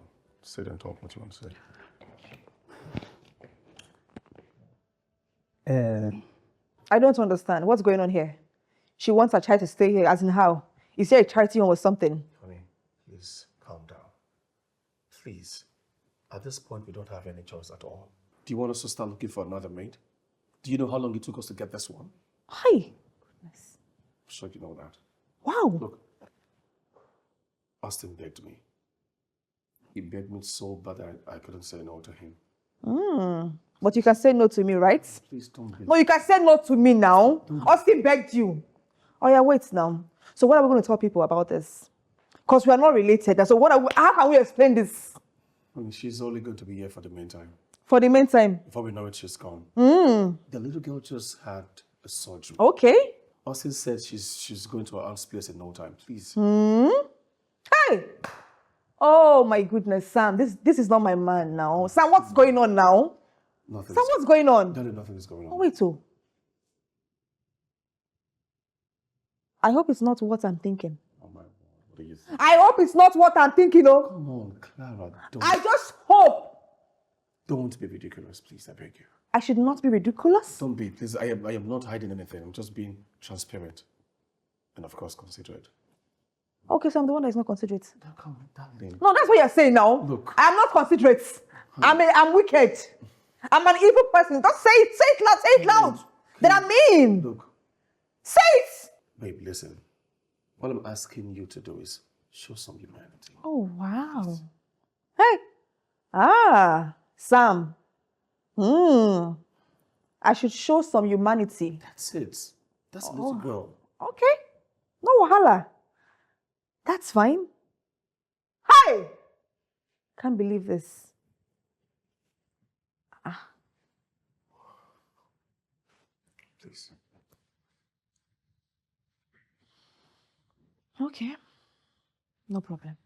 Sit and talk what you want to say. I don't understand. What's going on here? She wants her child to stay here, as in how? Is there a charity home or something? Honey, please calm down. Please. At this point, we don't have any choice at all. Do you want us to start looking for another maid? Do you know how long it took us to get this one? Hi. I'm sure you know that. Wow. Look, Austin begged me. He begged me so bad that I couldn't say no to him. But you can say no to me, right? Please don't be... No, you can say no to me now. Austin begged you. Oh yeah, wait now. So what are we going to tell people about this? Because we are not related. So how can we explain this? I mean, she's only going to be here for the meantime. For the meantime? Before we know it, she's gone. The little girl just had a surgery. Okay. Austin said she's going to her aunt's place in no time. Please. Hey! Oh my goodness, Sam. This is not my man now. Sam, what's going on now? Nothing. Sam, what's going on? Daddy, nothing is going on. Oh, wait, I hope it's not what I'm thinking. Oh my God, what are you thinking? I hope it's not what I'm thinking, oh. Come on, Clara, don't. I just hope. Don't be ridiculous, please, I beg you. I should not be ridiculous? Don't be, please. I am not hiding anything. I'm just being transparent. And of course, considerate. Okay, so I'm the one that is not considerate. Come on, darling. No, that's what you're saying now. Look. I'm not considerate. I'm wicked. I'm an evil person. Don't say it. Say it loud. Say it loud. Then I'm mean. Look. Say it. Babe, listen. What I'm asking you to do is show some humanity. Oh, wow. Hey. Sam. I should show some humanity. That's it. That's a little girl. Okay. No wahala. That's fine. Hey! Can't believe this. Please. Okay. No problem.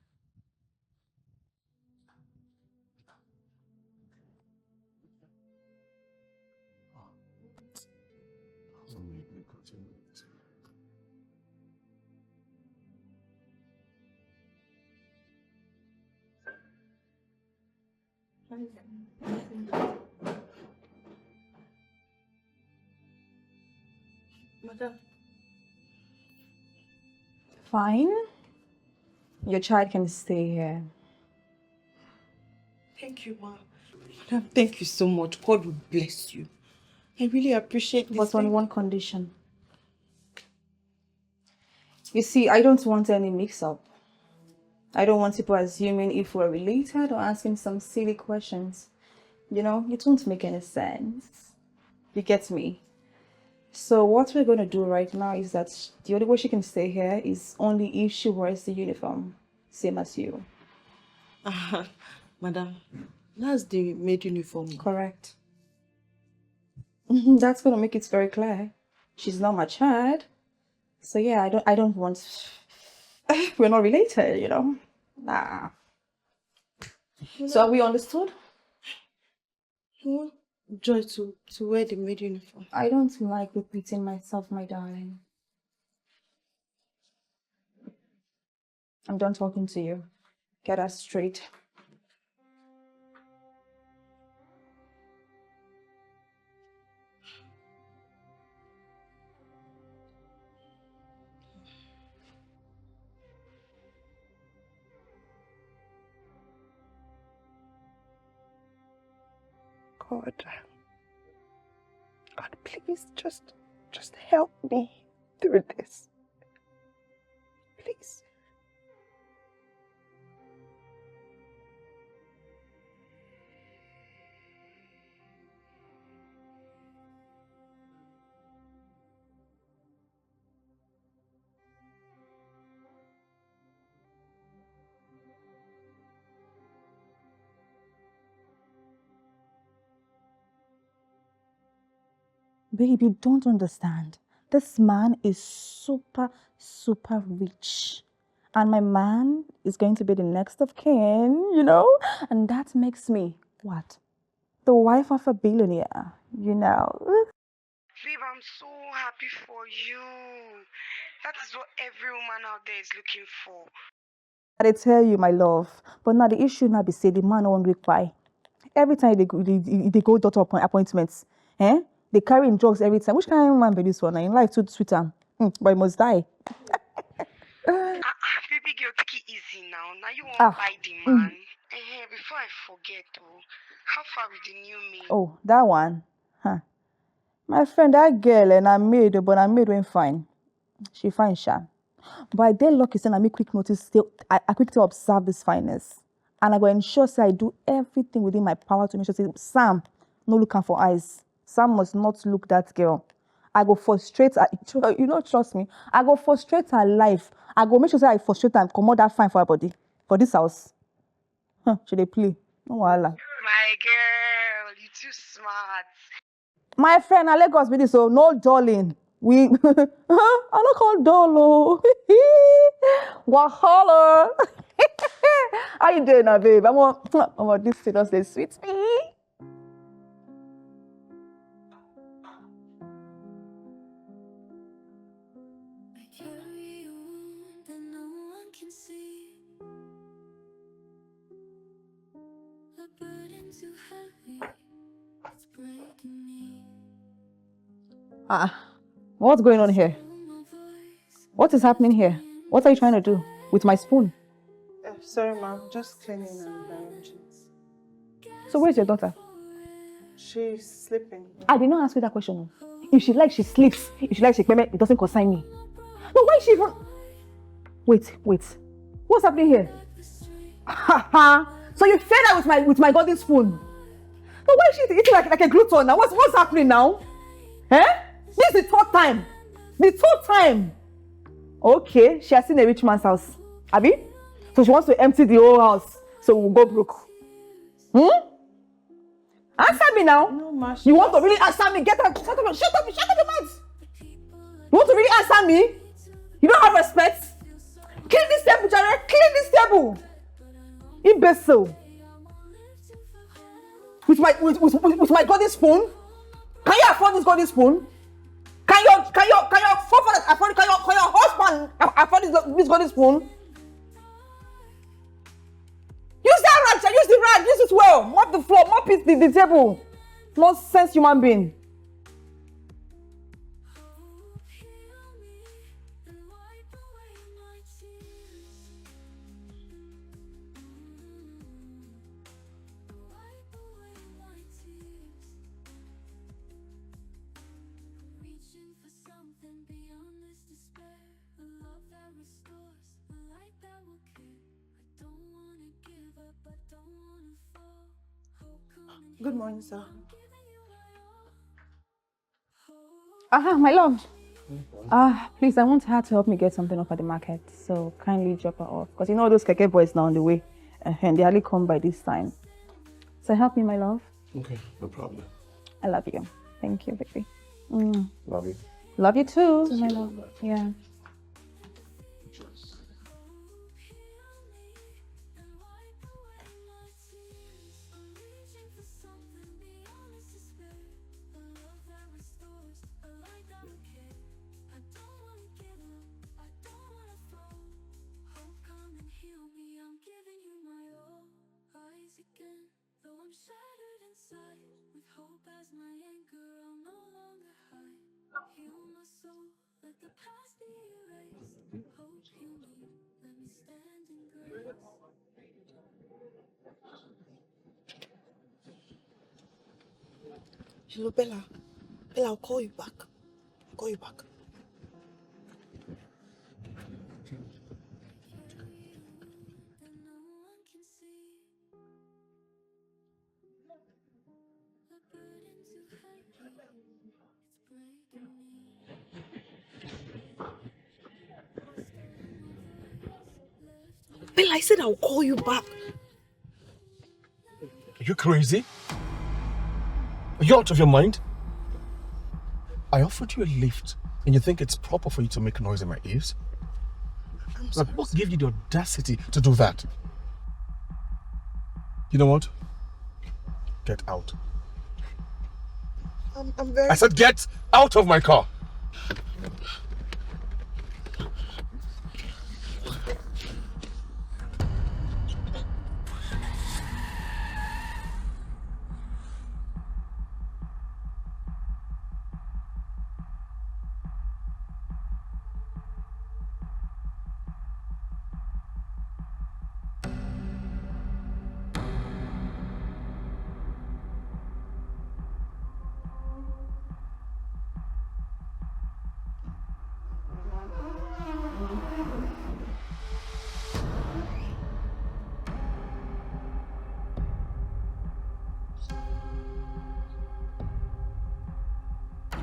Madam. Fine. Your child can stay here. Thank you, Ma. Madam, thank you so much. God will bless you. I really appreciate this. But on one condition. You see, I don't want any mix-up. I don't want people assuming if we're related or asking some silly questions. You know, it won't make any sense. You get me? So what we're going to do right now is that the only way she can stay here is only if she wears the uniform, same as you. Madam, that's the maid uniform. Correct. That's going to make it very clear. She's not my child. So yeah, I don't want... We're not related, you know? Nah. So are we understood? Joy to wear the maid uniform. I don't like repeating myself, my darling. I'm done talking to you. Get us straight. God, please just help me through this. Please. Babe, you don't understand. This man is super, super rich. And my man is going to be the next of kin, you know? And that makes me, what? The wife of a billionaire, you know? Babe, I'm so happy for you. That is what every woman out there is looking for. I tell you, my love. But now the issue now be say the man won't reply. Every time they go doctor appointments, eh? They carry in drugs every time. Which kind of man be this one? In life too sweet am. But he must die. Baby girl, take it easy now. Now you won't buy the man. Before I forget, how far with the new maid? Oh, that one? Huh. My friend, that girl and I maid, but I maid went fine. She fine, sha. But I did lucky saying I make quick notice. I quickly observe this fineness. And I go ensure say I do everything within my power to make sure say Sam no looking for eyes. Sam must not look that girl. I go frustrate her. You know, trust me. I go frustrate her life. I go make sure say I frustrate her and commode that fine for her body. For this house. Huh, should they play? No wahala. My girl, you too smart. My friend, I Lagos with this, so no darling. We I don't call dolo. Wahala. How you doing now, babe? I'm on this serious, they sweet me. What's going on here? What is happening here? What are you trying to do with my spoon? Sorry, ma'am. Just cleaning and arranging. So where's your daughter? She's sleeping. I did not ask you that question. If she likes, she sleeps. If she likes, she payment, it doesn't concern me. No, why is she even... Wait. What's happening here? So you fed her with my golden spoon. No, why is she eating like a glutton now? What's happening now? Eh? This is the third time. The third time. Okay, she has seen a rich man's house. Abi? So she wants to empty the whole house. So we'll go broke. Answer me now. No, ma. You want to really answer me? Get up. Shut up your mouth. You want to really answer me? You don't have respect? Clean this table, Jared. Clean this table. Imbecile. With my golden spoon? Can you afford this golden spoon? Can your husband afford this golden spoon? Use that rag, use the rag, use it well. Mop the floor, mop it the table. Nonsense human being. Good morning, sir. My love. Please, I want her to help me get something off at the market. So kindly drop her off. Because you know those keke boys now on the way. And they hardly come by this time. So help me, my love. Okay, no problem. I love you. Thank you, baby. Love you. Love you too, my love. Yeah. Hello, Bella. Bella, I'll call you back. I'll call you back. Bella, I said I'll call you back. Are you crazy? Are you out of your mind? I offered you a lift, and you think it's proper for you to make noise in my ears? I'm sorry. What gave you the audacity to do that? You know what? Get out. I'm very... I said get out of my car!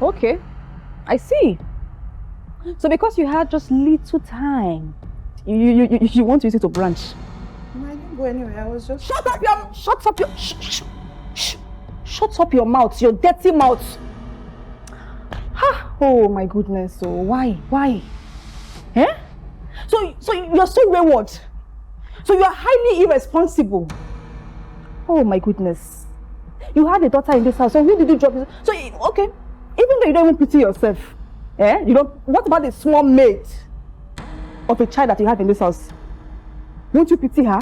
Okay, I see. So because you had just little time, you want to use it to branch. No, I didn't go anywhere. I was just... Shut up your mouth, your dirty mouth. Ha! Oh my goodness, so why? Eh? So you're so wayward. So you are highly irresponsible. Oh my goodness. You had a daughter in this house, so who did you drop this? So, okay, even though you don't even pity yourself, what about the small maid of a child that you have in this house? Won't you pity her?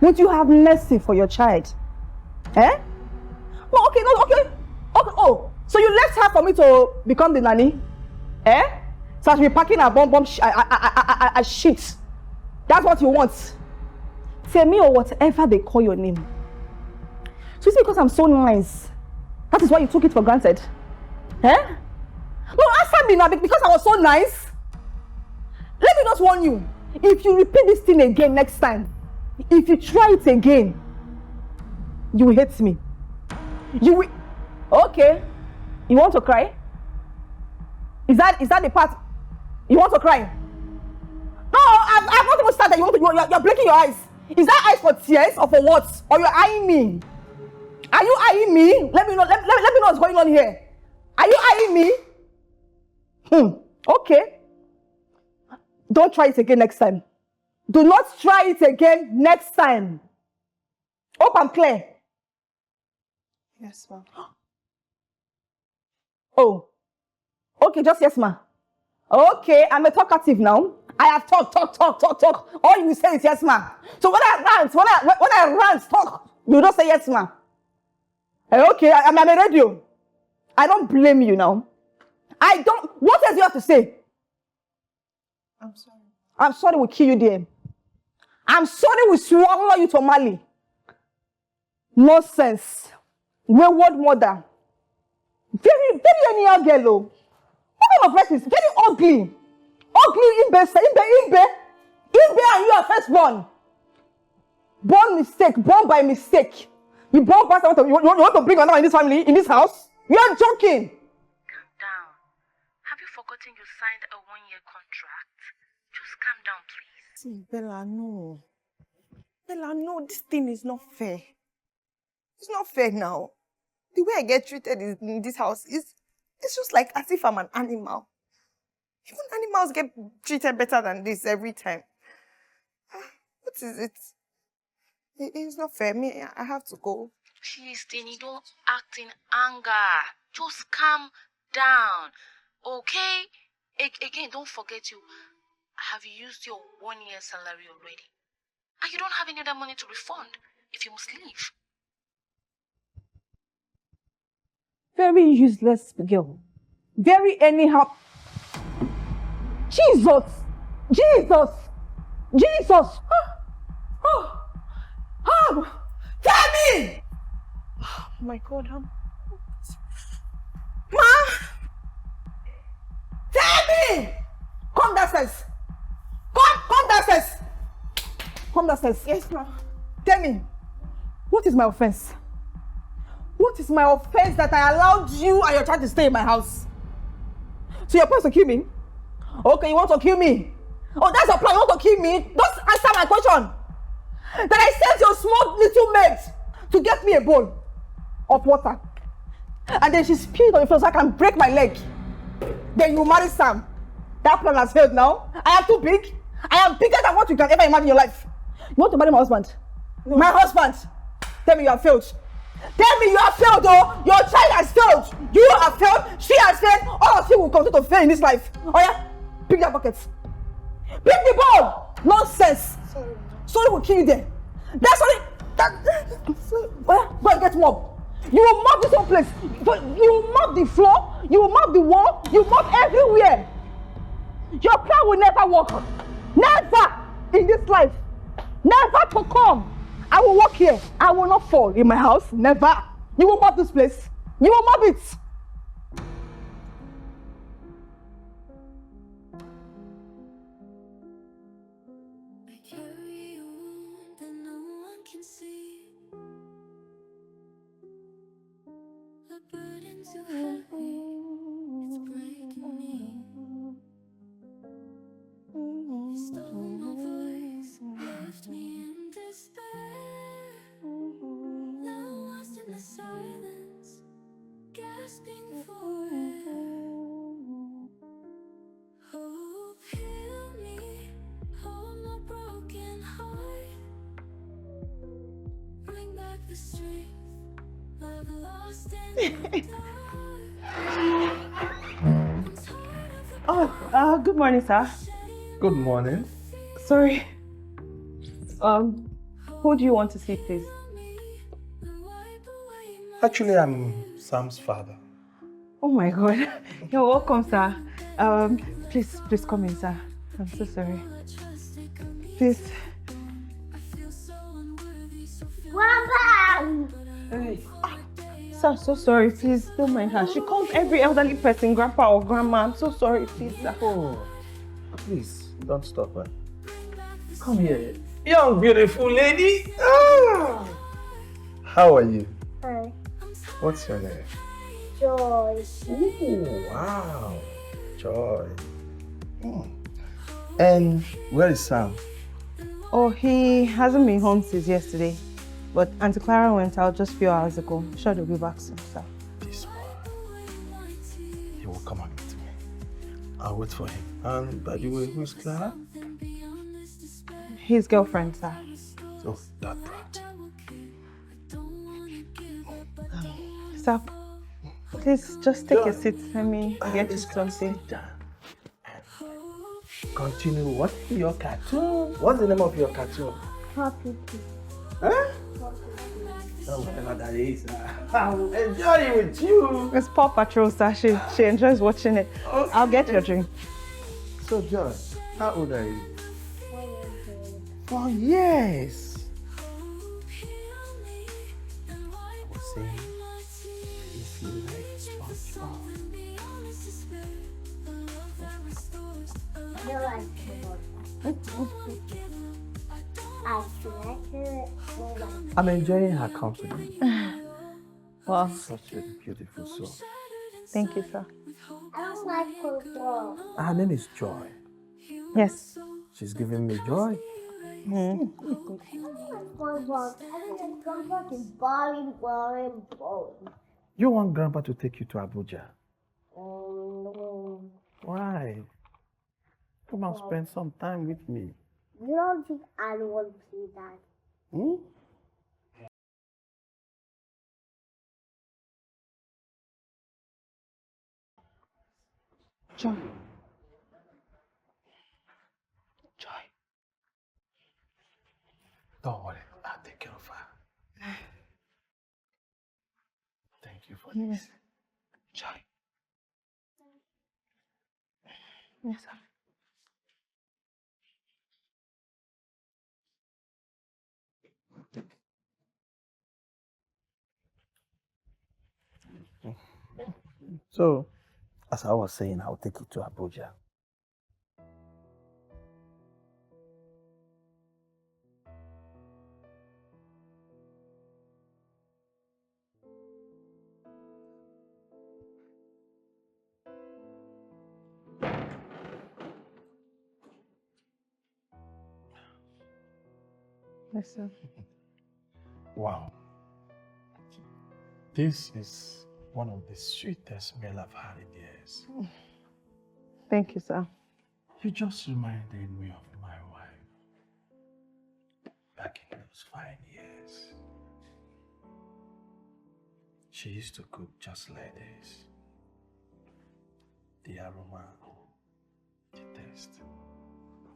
Won't you have mercy for your child? Okay. Oh, so you left her for me to become the nanny? So I should be packing a bomb shit. That's what you want? Tell me, or whatever they call your name. So it's because I'm so nice. That is why you took it for granted. No, answer me now, because I was so nice. Let me just warn you. If you repeat this thing again next time, if you try it again, you will hate me. You will... Okay. You want to cry? Is that the part? You want to cry? No, I've not even started. You're blinking your eyes. Is that eyes for tears or for what? Or you're eyeing me? Are you eyeing me? Let me know. Let me know what's going on here. Are you eyeing me? Okay. Don't try it again next time. Do not try it again next time. Hope I'm clear. Yes, ma'am. Oh. Okay, just yes, ma'am. Okay, I'm a talkative now. I have talk. All you will say is yes, ma'am. So when I rant, talk, you don't say yes, ma'am. Okay, I'm a radio. I don't blame you now. I don't. What else do you have to say? I'm sorry. I'm sorry we'll kill you there. I'm sorry we swallow you to Mali. Nonsense. Wayward mother. Very anyhow girl. What kind of life is very ugly? Ugly Imbe and you are firstborn. Born by mistake. You born past you want to bring another in this family, in this house? You are joking. Calm down. Have you forgotten you signed a 1-year contract? Just calm down, please. See, Bella, no. Bella, no, this thing is not fair. It's not fair now. The way I get treated in this house it's just like as if I'm an animal. Even animals get treated better than this every time. What is it? It's not fair. I have to go. Please, Danny, don't act in anger. Just calm down, okay? Again, don't forget have used your 1-year salary already. And you don't have any other money to refund if you must leave. Very useless girl. Very anyhow. Jesus! Jesus! Jesus! Tell me! Oh my God, Ma! Tell me! Come downstairs! Come downstairs! Come downstairs. Yes, ma'am. Tell me, what is my offense? What is my offense that I allowed you and your child to stay in my house? So you're supposed to kill me? Okay, you want to kill me? Oh, that's your plan, you want to kill me? Just answer my question. That I sent your small little maid to get me a bowl of water. And then she spilled on the floor so I can break my leg. Then you marry Sam. That plan has failed now. I am too big. I am bigger than what you can ever imagine in your life. You want to marry my husband? No. My husband? Tell me you have failed. Tell me you have failed, though. Your child has failed. You have failed. She has failed. All of you will continue to fail in this life. Oh yeah? Pick that bucket. Pick the ball. Nonsense. Sorry will kill you there. That's sorry. Go and get mop. You will mop this whole place. You will mop the floor. You will mop the wall. You will mop everywhere. Your plan will never work. Never in this life. Never to come. I will walk here. I will not fall in my house. Never. You will mop this place. You will mop it. Good morning, sir. Good morning. Sorry. Who do you want to see, please? Actually, I'm Sam's father. Oh my God. You're welcome, sir. Please come in, sir. I'm so sorry. Please. Grandpa! Hey. Sir, so sorry. Please don't mind her. She calls every elderly person grandpa or grandma. I'm so sorry, please, sir. Oh, please don't stop her. Come here, young beautiful lady. Ah. How are you? Hi. What's your name? Joy. Ooh, wow, Joy. And where is Sam? Oh, he hasn't been home since yesterday. But Auntie Clara went out just a few hours ago. Sure, they'll be back soon, sir. This one. He will come and meet me. I'll wait for him. And by the way, who's Clara? His girlfriend, sir. Oh, that brat. Sir, please just take a seat. Let me get you something. Continue watching your cartoon. What's the name of your cartoon? Happy. Huh? Oh, whatever that is. I'm enjoying with you. It's Paw Patrol, sir. She enjoys watching it. Okay. I'll get your drink. So, Joy, how old are you? 4 years. I was saying, if you like SpongeBob. I like it. I'm enjoying her company. Wow. Such a beautiful soul. Thank you, sir. I don't like football. Her name is Joy. Yes. She's giving me joy. SpongeBob. Everything SpongeBob is boring. You want Grandpa to take you to Abuja? No. Why? Come and spend some time with me. You don't think I want to see that? Hmm? Joy. Don't worry, I'll take care of her. Thank you for this. Yes, sir. So, as I was saying, I'll take you to Abuja. Yes, sir. Wow. This is one of the sweetest meal I've had in years. Thank you, sir. You just reminded me of my wife back in those fine years. She used to cook just like this. The aroma, the taste,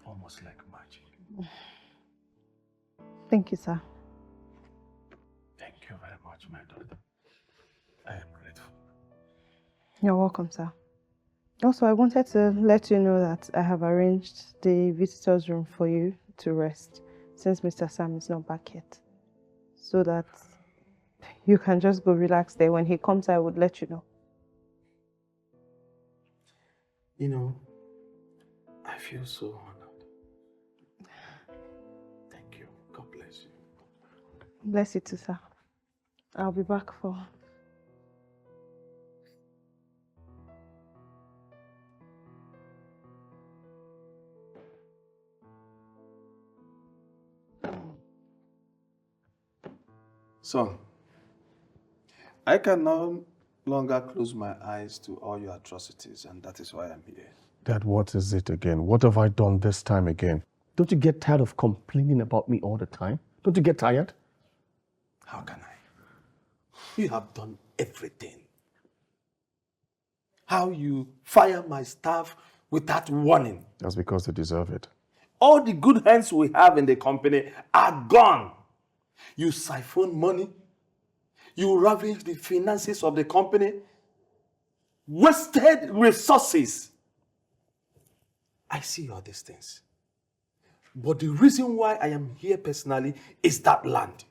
almost like magic. Thank you, sir. Thank you very much, my daughter. I am grateful. You're welcome, sir. Also, I wanted to let you know that I have arranged the visitor's room for you to rest since Mr. Sam is not back yet. So that you can just go relax there. When he comes, I would let you know. You know, I feel so honored. Thank you. God bless you. Bless you too, sir. I'll be back for... Son, I can no longer close my eyes to all your atrocities, and that is why I'm here. Dad, what is it again? What have I done this time again? Don't you get tired of complaining about me all the time? Don't you get tired? How can I? You have done everything. How you fire my staff without warning. That's because they deserve it. All the good hands we have in the company are gone. You siphon money. You ravage the finances of the company. Wasted resources. I see all these things. But the reason why I am here personally is that land.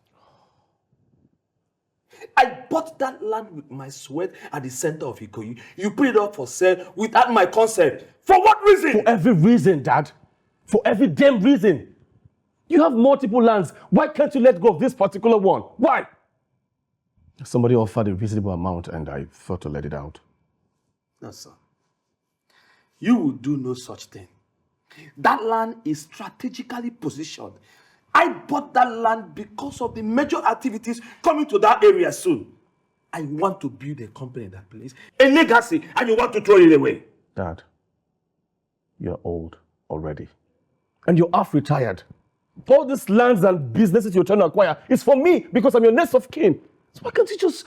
I bought that land with my sweat at the center of Ikoyi. You put it up for sale without my consent. For what reason? For every reason, Dad. For every damn reason. You have multiple lands. Why can't you let go of this particular one? Why? Somebody offered a reasonable amount and I thought to let it out. No, sir. You will do no such thing. That land is strategically positioned. I bought that land because of the major activities coming to that area soon. I want to build a company in that place, a legacy, and you want to throw it away. Dad, you're old already. And you're half retired. All these lands and businesses you're trying to acquire is for me because I'm your next of kin. So why can't you just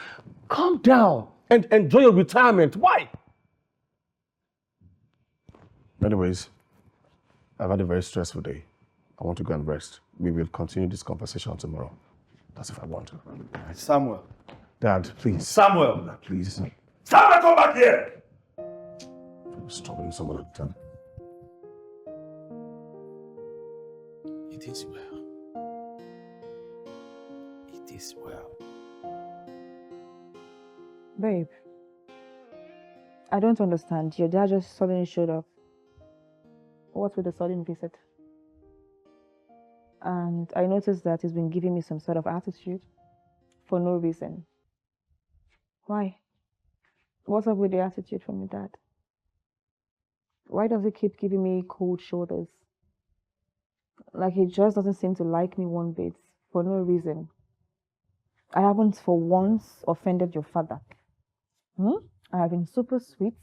calm down and enjoy your retirement? Why? Anyways, I've had a very stressful day. I want to go and rest. We will continue this conversation tomorrow. That's if I want to. Samuel. Dad, please. Samuel. Dad, please. Samuel, come back here! Stop it some other time. It is well. It is well. Babe, I don't understand. Your dad just suddenly showed up. What with the sudden visit? And I noticed that he's been giving me some sort of attitude for no reason. Why? What's up with the attitude from your dad? Why does he keep giving me cold shoulders? Like he just doesn't seem to like me one bit for no reason. I haven't for once offended your father. I have been super sweet.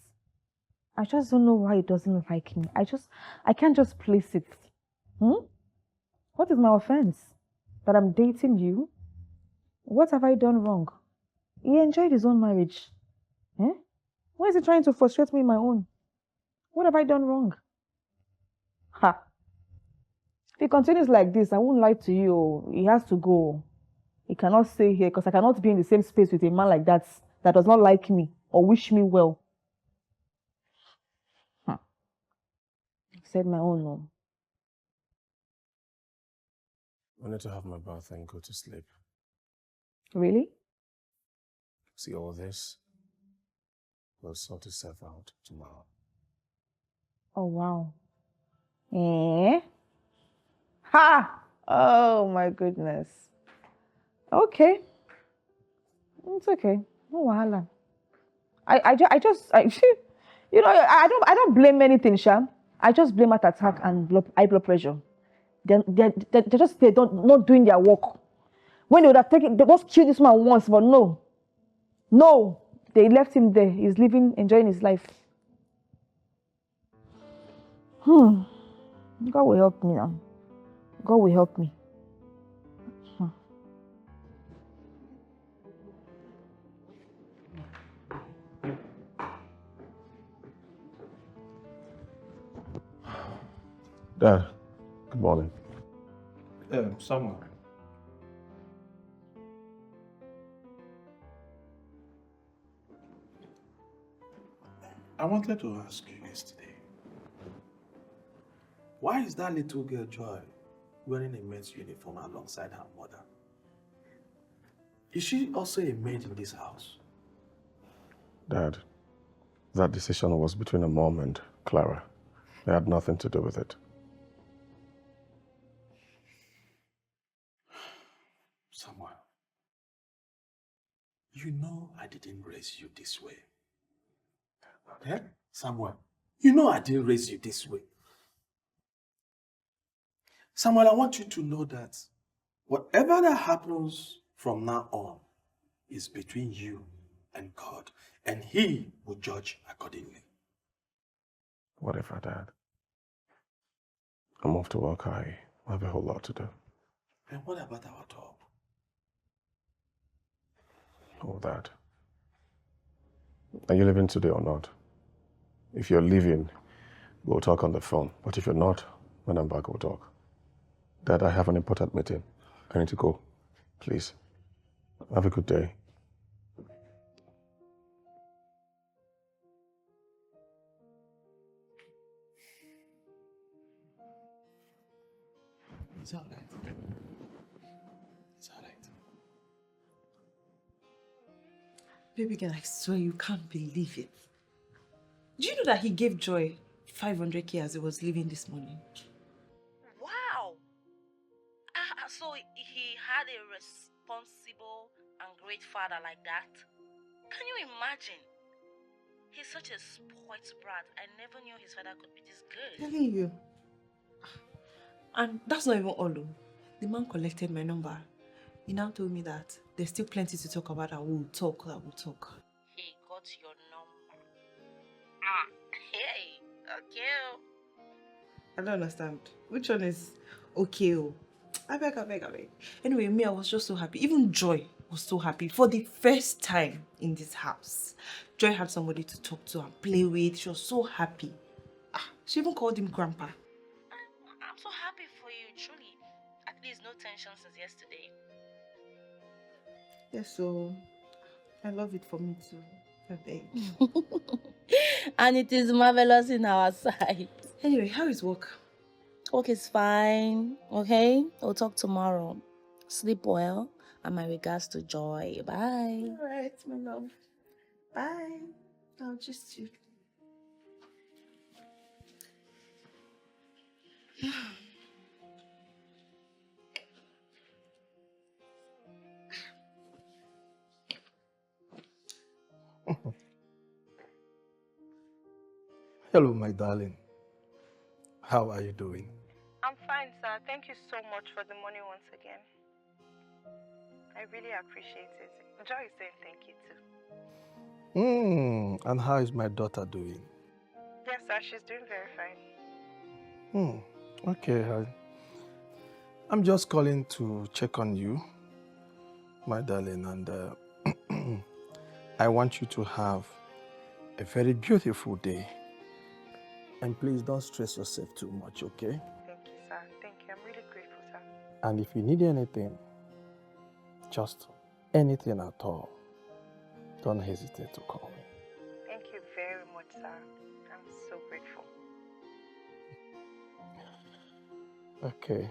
I just don't know why he doesn't like me. I can't just place it. What is my offense? That I'm dating you? What have I done wrong? He enjoyed his own marriage. Why is he trying to frustrate me in my own? What have I done wrong? Ha! If he continues like this, I won't lie to you. He has to go. He cannot stay here because I cannot be in the same space with a man like that that does not like me. or wish me well. I said my own no. I need to have my bath and go to sleep. Really? See, all this will sort itself out tomorrow. Oh, wow. Eh? Ha! Oh, my goodness. Okay. It's okay. No wahala. You know, I don't blame anything, Sham. I just blame heart attack and high blood pressure. They don't not doing their work. When they would have taken, they just killed this man once, but no. No. They left him there. He's living, enjoying his life. God will help me now. God will help me. Dad, good morning. Someone. I wanted to ask you yesterday, why is that little girl Joy wearing a maid's uniform alongside her mother? Is she also a maid in this house? Dad, that decision was between a mom and Clara. They had nothing to do with it. Samuel, you know I didn't raise you this way. Eh? Samuel, you know I didn't raise you this way. Samuel, I want you to know that whatever that happens from now on is between you and God, and He will judge accordingly. Whatever, Dad. I'm off to work. I have a whole lot to do. And what about our talk? Oh, Dad. Are you leaving today or not? If you're leaving, we'll talk on the phone. But if you're not, when I'm back, we'll talk. Dad, I have an important meeting. I need to go. Please. Have a good day. It's all right. It's all right. Baby girl, I swear you can't believe it. Do you know that he gave Joy 500k as he was leaving this morning? Wow! So he had a responsible and great father like that? Can you imagine? He's such a spoilt brat. I never knew his father could be this good. Telling you. And that's not even all. The man collected my number. He now told me that there's still plenty to talk about and we'll talk. He got your number. Hey, okay. I don't understand. Which one is okay? I beg. Anyway, me, I was just so happy. Even Joy was so happy. For the first time in this house, Joy had somebody to talk to and play with. She was so happy. She even called him Grandpa. I'm so happy for you, truly. At least no tension since yesterday. Yes, so I love it for me too. I beg. And it is marvelous in our sight. Anyway, how is work? Work is fine, okay? We'll talk tomorrow. Sleep well, and my regards to Joy. Bye. All right, my love. Bye. I'll just you. Hello, my darling. How are you doing? I'm fine, sir. Thank you so much for the money once again. I really appreciate it. Joy is saying thank you too. And how is my daughter doing? Yes, sir. She's doing very fine. Okay. I'm just calling to check on you, my darling, and I want you to have a very beautiful day. And please don't stress yourself too much, okay? Thank you, sir. Thank you. I'm really grateful, sir. And if you need anything, just anything at all, don't hesitate to call me. much, sir. I'm so grateful. Okay.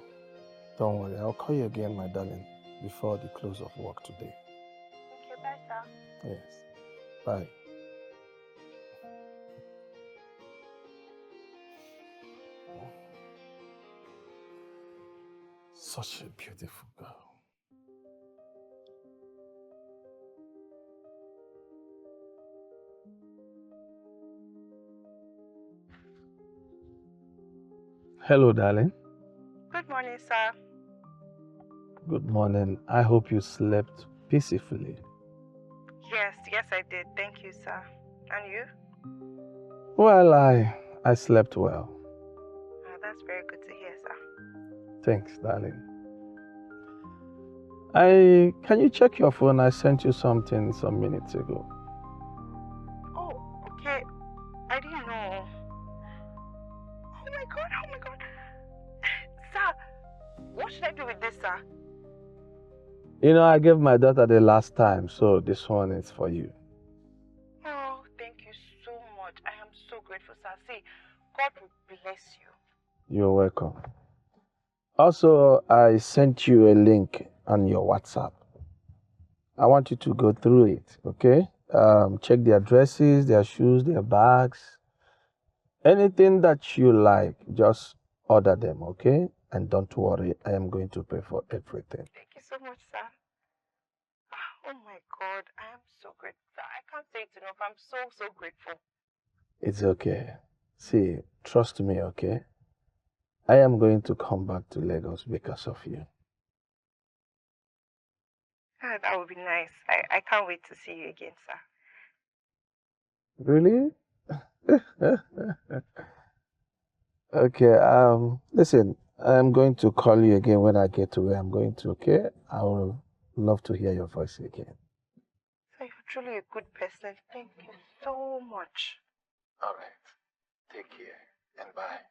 Don't worry. I'll call you again, my darling, before the close of work today. Okay, bye, sir. Yes. Bye. Such a beautiful girl. Hello, darling. Good morning, sir. Good morning. I hope you slept peacefully. Yes, I did. Thank you, sir. And you? Well, I slept well. Oh, that's very good to hear, sir. Thanks, darling. Can you check your phone? I sent you something some minutes ago. Oh, okay. I didn't know. Oh my god. Sir, what should I do with this, sir? You know, I gave my daughter the last time, so this one is for you. Oh, thank you so much. I am so grateful, sir. See, God will bless you. You're welcome. Also, I sent you a link on your WhatsApp. I want you to go through it, okay? Check their dresses, their shoes, their bags. Anything that you like, just order them, okay? And don't worry, I am going to pay for everything. Thank you so much, sir. Oh my God, I am so grateful. I can't say it enough. I'm so grateful. It's okay. See, trust me, okay? I am going to come back to Lagos because of you. Ah, that would be nice. I can't wait to see you again, sir. Really? Okay, listen, I'm going to call you again when I get to where I'm going to, okay? I will love to hear your voice again. Sir, you're truly a good person. Thank you so much. All right. Take care and bye.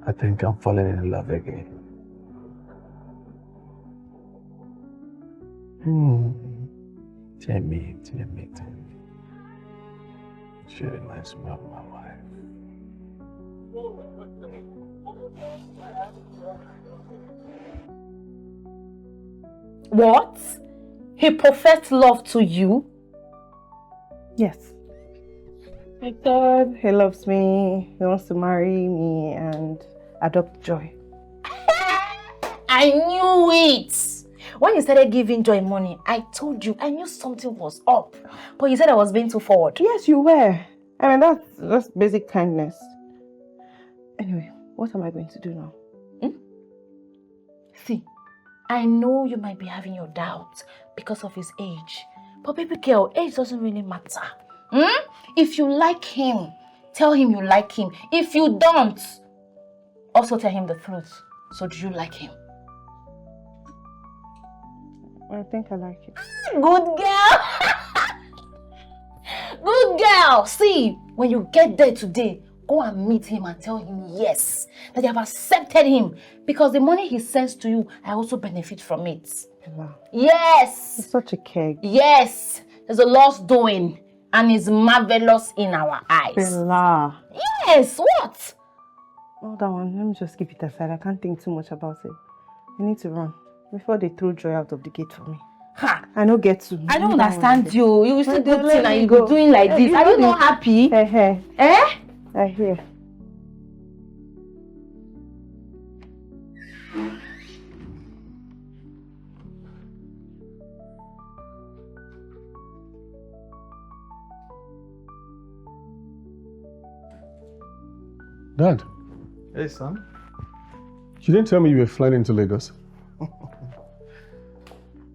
I think I'm falling in love again. Tell me. She reminds me of my wife. What? He professed love to you? Yes. I thought he loves me, he wants to marry me and adopt Joy. I knew it! When you started giving Joy money, I told you, I knew something was up. But you said I was being too forward. Yes, you were. I mean, that's basic kindness. Anyway, what am I going to do now? See, I know you might be having your doubts because of his age. But baby girl, age doesn't really matter. If you like him, tell him you like him. If you don't, also tell him the truth. So do you like him? I think I like it. Good girl! Good girl! See, when you get there today, go and meet him and tell him yes, that you have accepted him. Because the money he sends to you, I also benefit from it. Wow. Yes! It's such a keg. Yes! There's a lot's doing. And it's marvelous in our eyes. Bella. Yes, what? Hold on, let me just keep it aside. I can't think too much about it. I need to run before they throw Joy out of the gate for me. Ha! I don't get to. I don't understand you. You will still good thing and you go be doing like this. Are you not happy? Hey. Eh? I hear. Dad. Hey, son. You didn't tell me you were flying into Lagos.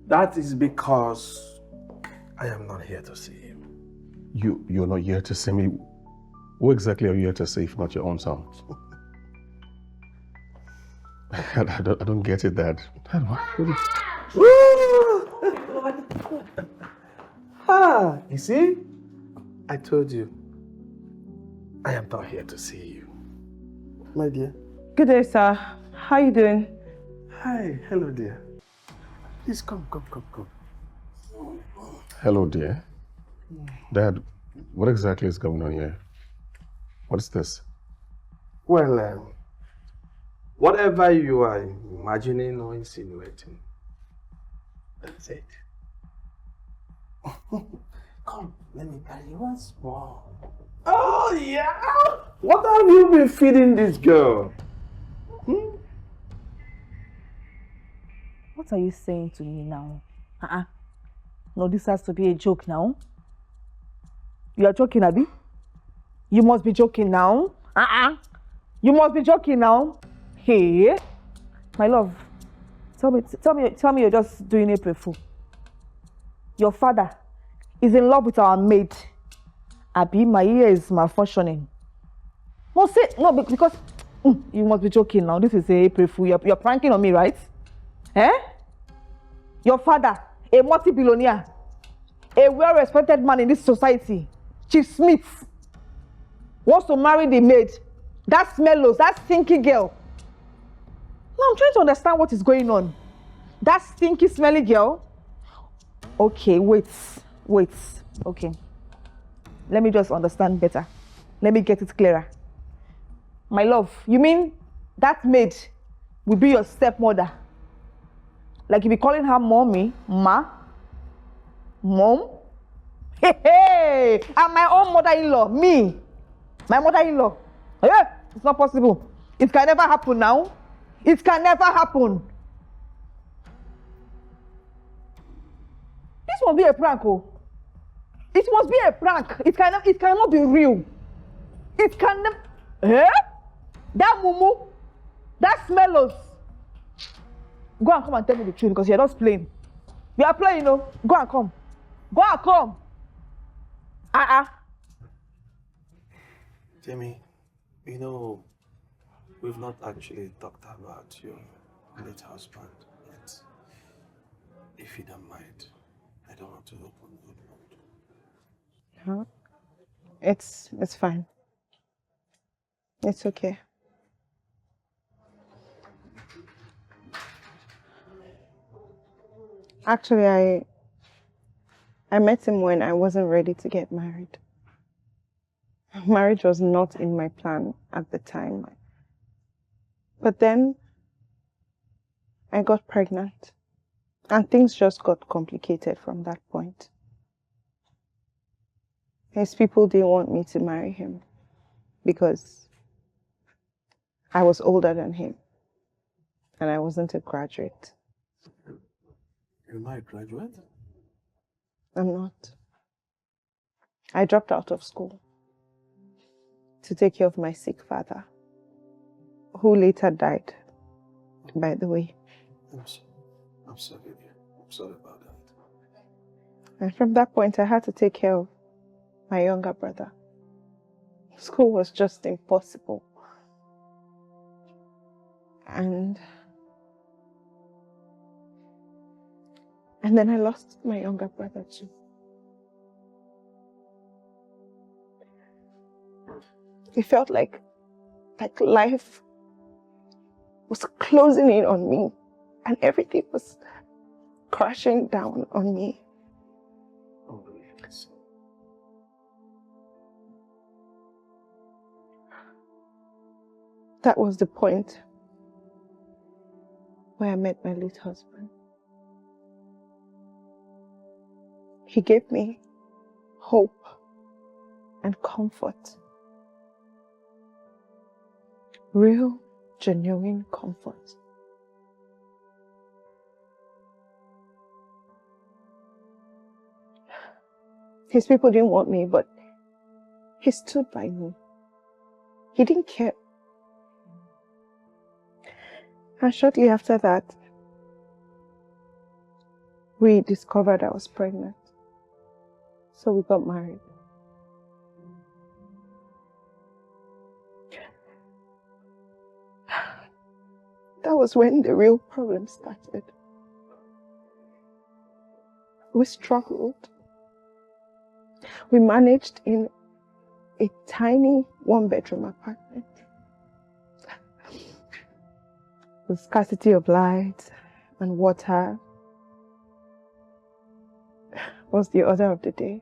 That is because I am not here to see you. You're not here to see me. Who exactly are you here to see if not your own son? I don't get it, Dad. Dad, You see? I told you. I am not here to see you. My dear. Good day, sir. How you doing? Hi, hello dear. Please come. Hello, dear. Dad, what exactly is going on here? What is this? Well, whatever you are imagining or insinuating, that's it. Come, let me carry you once more. Oh, yeah! What have you been feeding this girl? What are you saying to me now? No, this has to be a joke now. You are joking, Abby? You must be joking now. You must be joking now. Hey, my love, tell me you're just doing April Fool. Your father is in love with our maid. Abby, my ear is malfunctioning. No, because you must be joking now. This is a April Fool. You're pranking on me, right? Your father, a multi-billionaire, a well-respected man in this society, Chief Smith, wants to marry the maid. That smellos, that stinky girl. Now I'm trying to understand what is going on. That stinky, smelly girl. Okay, wait. Okay. Let me just understand better. Let me get it clearer. My love, you mean that maid will be your stepmother? Like you be calling her mommy, mom? Hey! And my own mother-in-law, me. My mother-in-law. Yeah, it's not possible. It can never happen now. It can never happen. This must be a prank, oh. It must be a prank. It cannot be real. It can never. That mumu, that smellos. Go and come and tell me the truth because you're just playing. You are playing, no? Go and come. Go and come. Jamie, we've not actually talked about your late husband yet. If you don't mind, I don't want to open the door. Huh? It's fine. It's okay. Actually, I met him when I wasn't ready to get married. Marriage was not in my plan at the time. But then I got pregnant and things just got complicated from that point. His people didn't want me to marry him because I was older than him and I wasn't a graduate. You're not a graduate? I'm not. I dropped out of school to take care of my sick father, who later died, by the way. I'm sorry, dear. I'm sorry about that. And from that point, I had to take care of my younger brother. School was just impossible. And then I lost my younger brother too. It felt like life was closing in on me and everything was crashing down on me. Oh, yes. That was the point where I met my late husband. He gave me hope and comfort. Real, genuine comfort. His people didn't want me, but he stood by me. He didn't care. And shortly after that, we discovered I was pregnant. So we got married. That was when the real problem started. We struggled. We managed in a tiny one-bedroom apartment. the scarcity of light and water was the order of the day.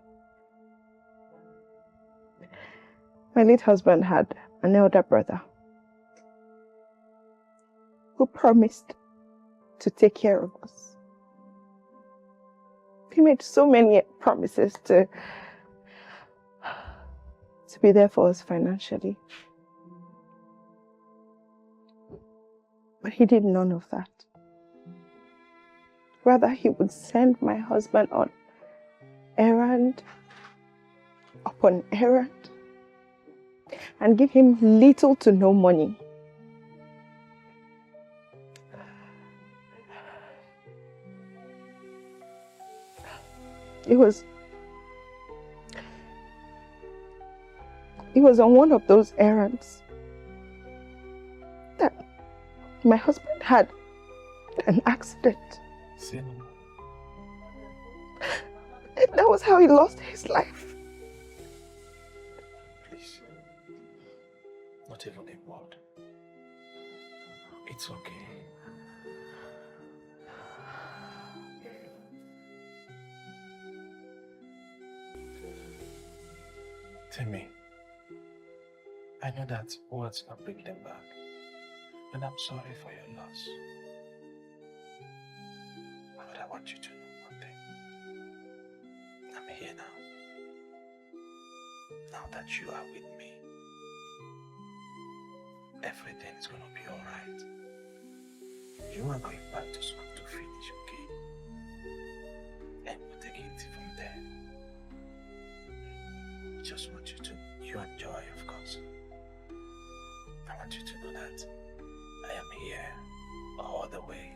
My late husband had an elder brother who promised to take care of us. He made so many promises to be there for us financially. But he did none of that. Rather, he would send my husband on errand upon errand and give him little to no money. It was on one of those errands that my husband had an accident. And that was how he lost his life. Please. Not even a word. It's okay. Timmy, I know that words can bring them back, and I'm sorry for your loss. But I want you to know one thing. I'm here now. Now that you are with me, everything is going to be alright. You are going back to school to finish, okay? And we'll take it from there. I just want you to, you and Joy, of course. I want you to know that I am here all the way.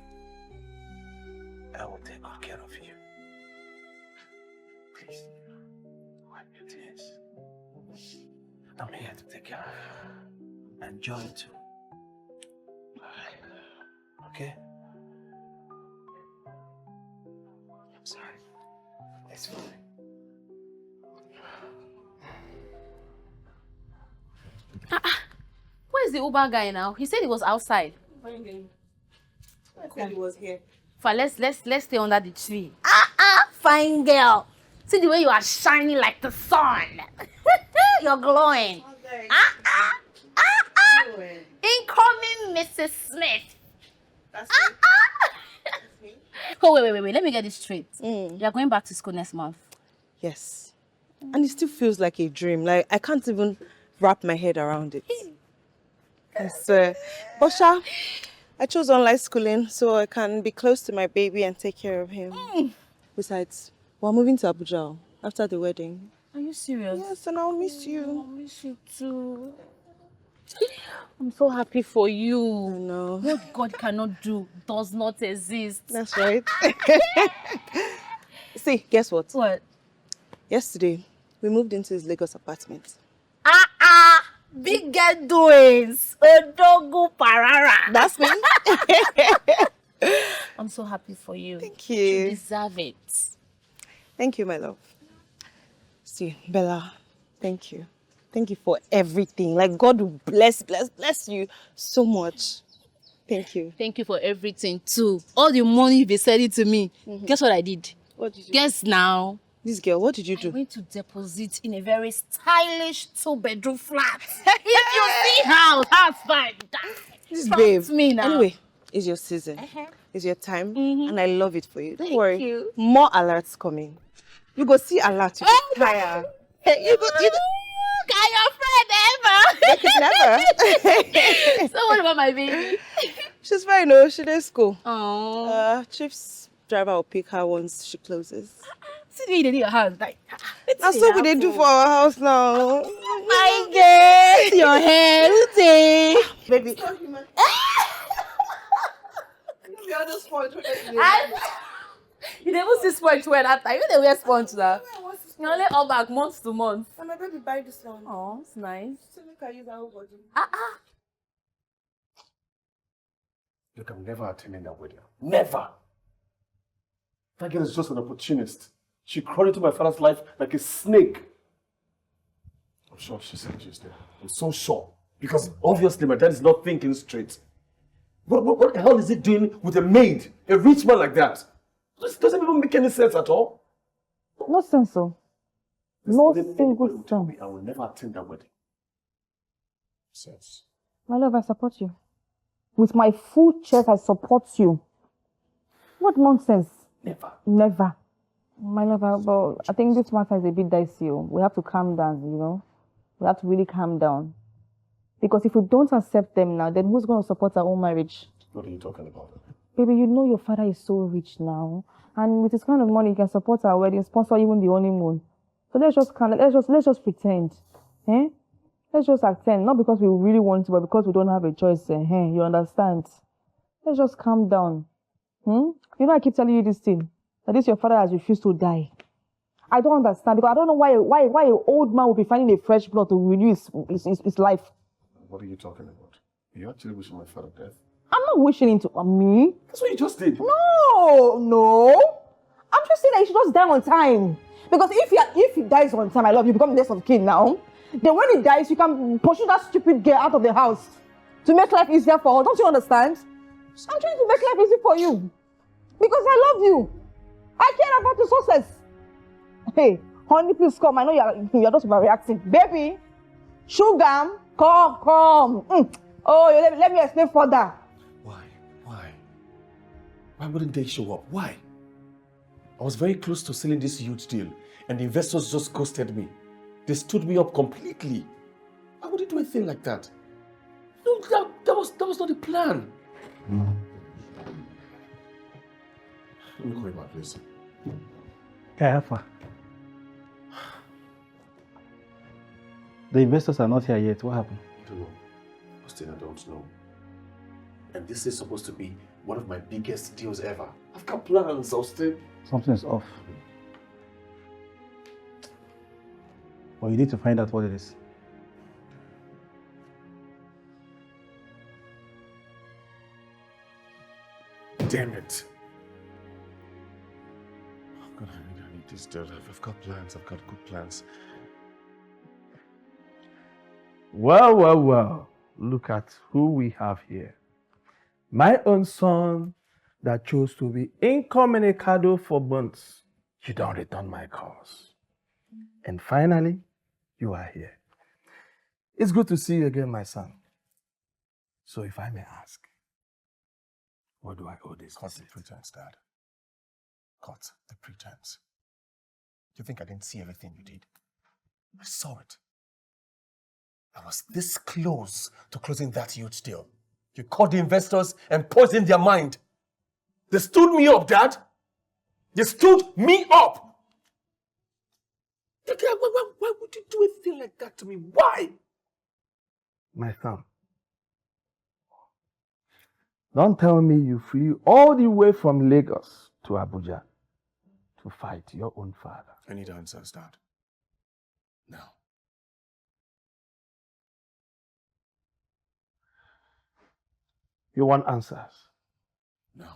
I will take good care of you. Please, wipe your tears. I'm here to take care of you. And Joy too. Okay? I'm sorry. It's fine. Where's the Uber guy now? He said he was outside. I said he was here. Let's stay under the tree. Fine girl. See the way you are shining like the sun. You're glowing. Incoming Mrs. Smith. That's me. Oh, wait. Let me get this straight. You're going back to school next month. Yes. And it still feels like a dream. Like, I can't even wrap my head around it. I swear. Bosha, I chose online schooling so I can be close to my baby and take care of him. Besides, we're moving to Abuja after the wedding. Are you serious? Yes, and I'll miss you. I'll miss you too. I'm so happy for you. I know. What God cannot do does not exist. That's right. See, guess what? What? Yesterday, we moved into his Lagos apartment. Big girl doings. Odogu Parara. That's me. I'm so happy for you. Thank you. You deserve it. Thank you, my love. See, Bella, thank you. Thank you for everything. Like, God will bless you so much. Thank you. Thank you for everything, too. All the money you've been sending to me. Guess what I did? What did you Guess now. This girl, what did you do? I went to deposit in a very stylish 2-bedroom flat. If you see how, that's fine. This babe. Me now. Anyway, it's your season. It's your time. And I love it for you. Don't worry. Thank you. More alerts coming. You go see alert. You go tire. Hey, you go. Can your friend ever? So what about my baby? She's fine, no. She does school. Oh. Chief's driver will pick her once she closes. See the way they do your house, like. That's what they do for our house now. My girl, your hair, baby. You never see sponge wear that time. You never wear sponge now. You only all back month to month. And my baby buy this one. Oh, it's nice. So look at you, that whole body. Look, I'm never attending that wedding. Never! That girl is just an opportunist. She crawled into my father's life like a snake. I'm sure she said just there. I'm so sure. Because obviously my dad is not thinking straight. What the hell is it doing with a maid? A rich man like that? This doesn't even make any sense at all. No sense, so. No single term. I will never attend that wedding. Sense. My love, I support you. With my full chest, I support you. What nonsense? Never. Never. My love, I think this matter is a bit dicey. We have to calm down, you know? We have to really calm down. Because if we don't accept them now, then who's going to support our own marriage? What are you talking about? Baby, you know your father is so rich now. And with his kind of money, he can support our wedding, sponsor even the honeymoon. So let's just pretend. Eh? Let's just attend. Not because we really want to, but because we don't have a choice. You understand? Let's just calm down. You know I keep telling you this thing. That this your father has refused to die. I don't understand. Because I don't know why an old man would be finding a fresh blood to renew his life. What are you talking about? You actually wishing my father death? I'm not wishing him to me. That's what you just did. No. I'm just saying that he should just die on time. Because if he dies on time, I love you, become the next of kin now. Then when he dies, you can pursue that stupid girl out of the house to make life easier for her. Don't you understand? I'm trying to make life easy for you. Because I love you. I care about your success. Hey, honey, please come. I know you're just overreacting. Baby, sugar, come. Oh, let me explain further. Why wouldn't they show up? Why? I was very close to selling this huge deal, and the investors just ghosted me. They stood me up completely. Why would they do a thing like that? No, that was not the plan. Let me call you back, please. Alpha. The investors are not here yet. What happened? I don't know. Still, I don't know. And this is supposed to be one of my biggest deals ever. I've got plans, Austin. Something is off. Well, you need to find out what it is. Damn it. Oh God, I need this deal. I've got plans. I've got good plans. Well. Look at who we have here. My own son that chose to be incommunicado for months. You don't return my calls. And finally, you are here. It's good to see you again, my son. So if I may ask, what do I owe this? Cut the pretense, Dad. Cut the pretense. You think I didn't see everything you did? I saw it. I was this close to closing that huge deal. You caught the investors and poisoned their mind. They stood me up, Dad. They stood me up. Why would you do a thing like that to me? Why? My son, don't tell me you flew all the way from Lagos to Abuja to fight your own father. I need answers, Dad. Now. You want answers? No.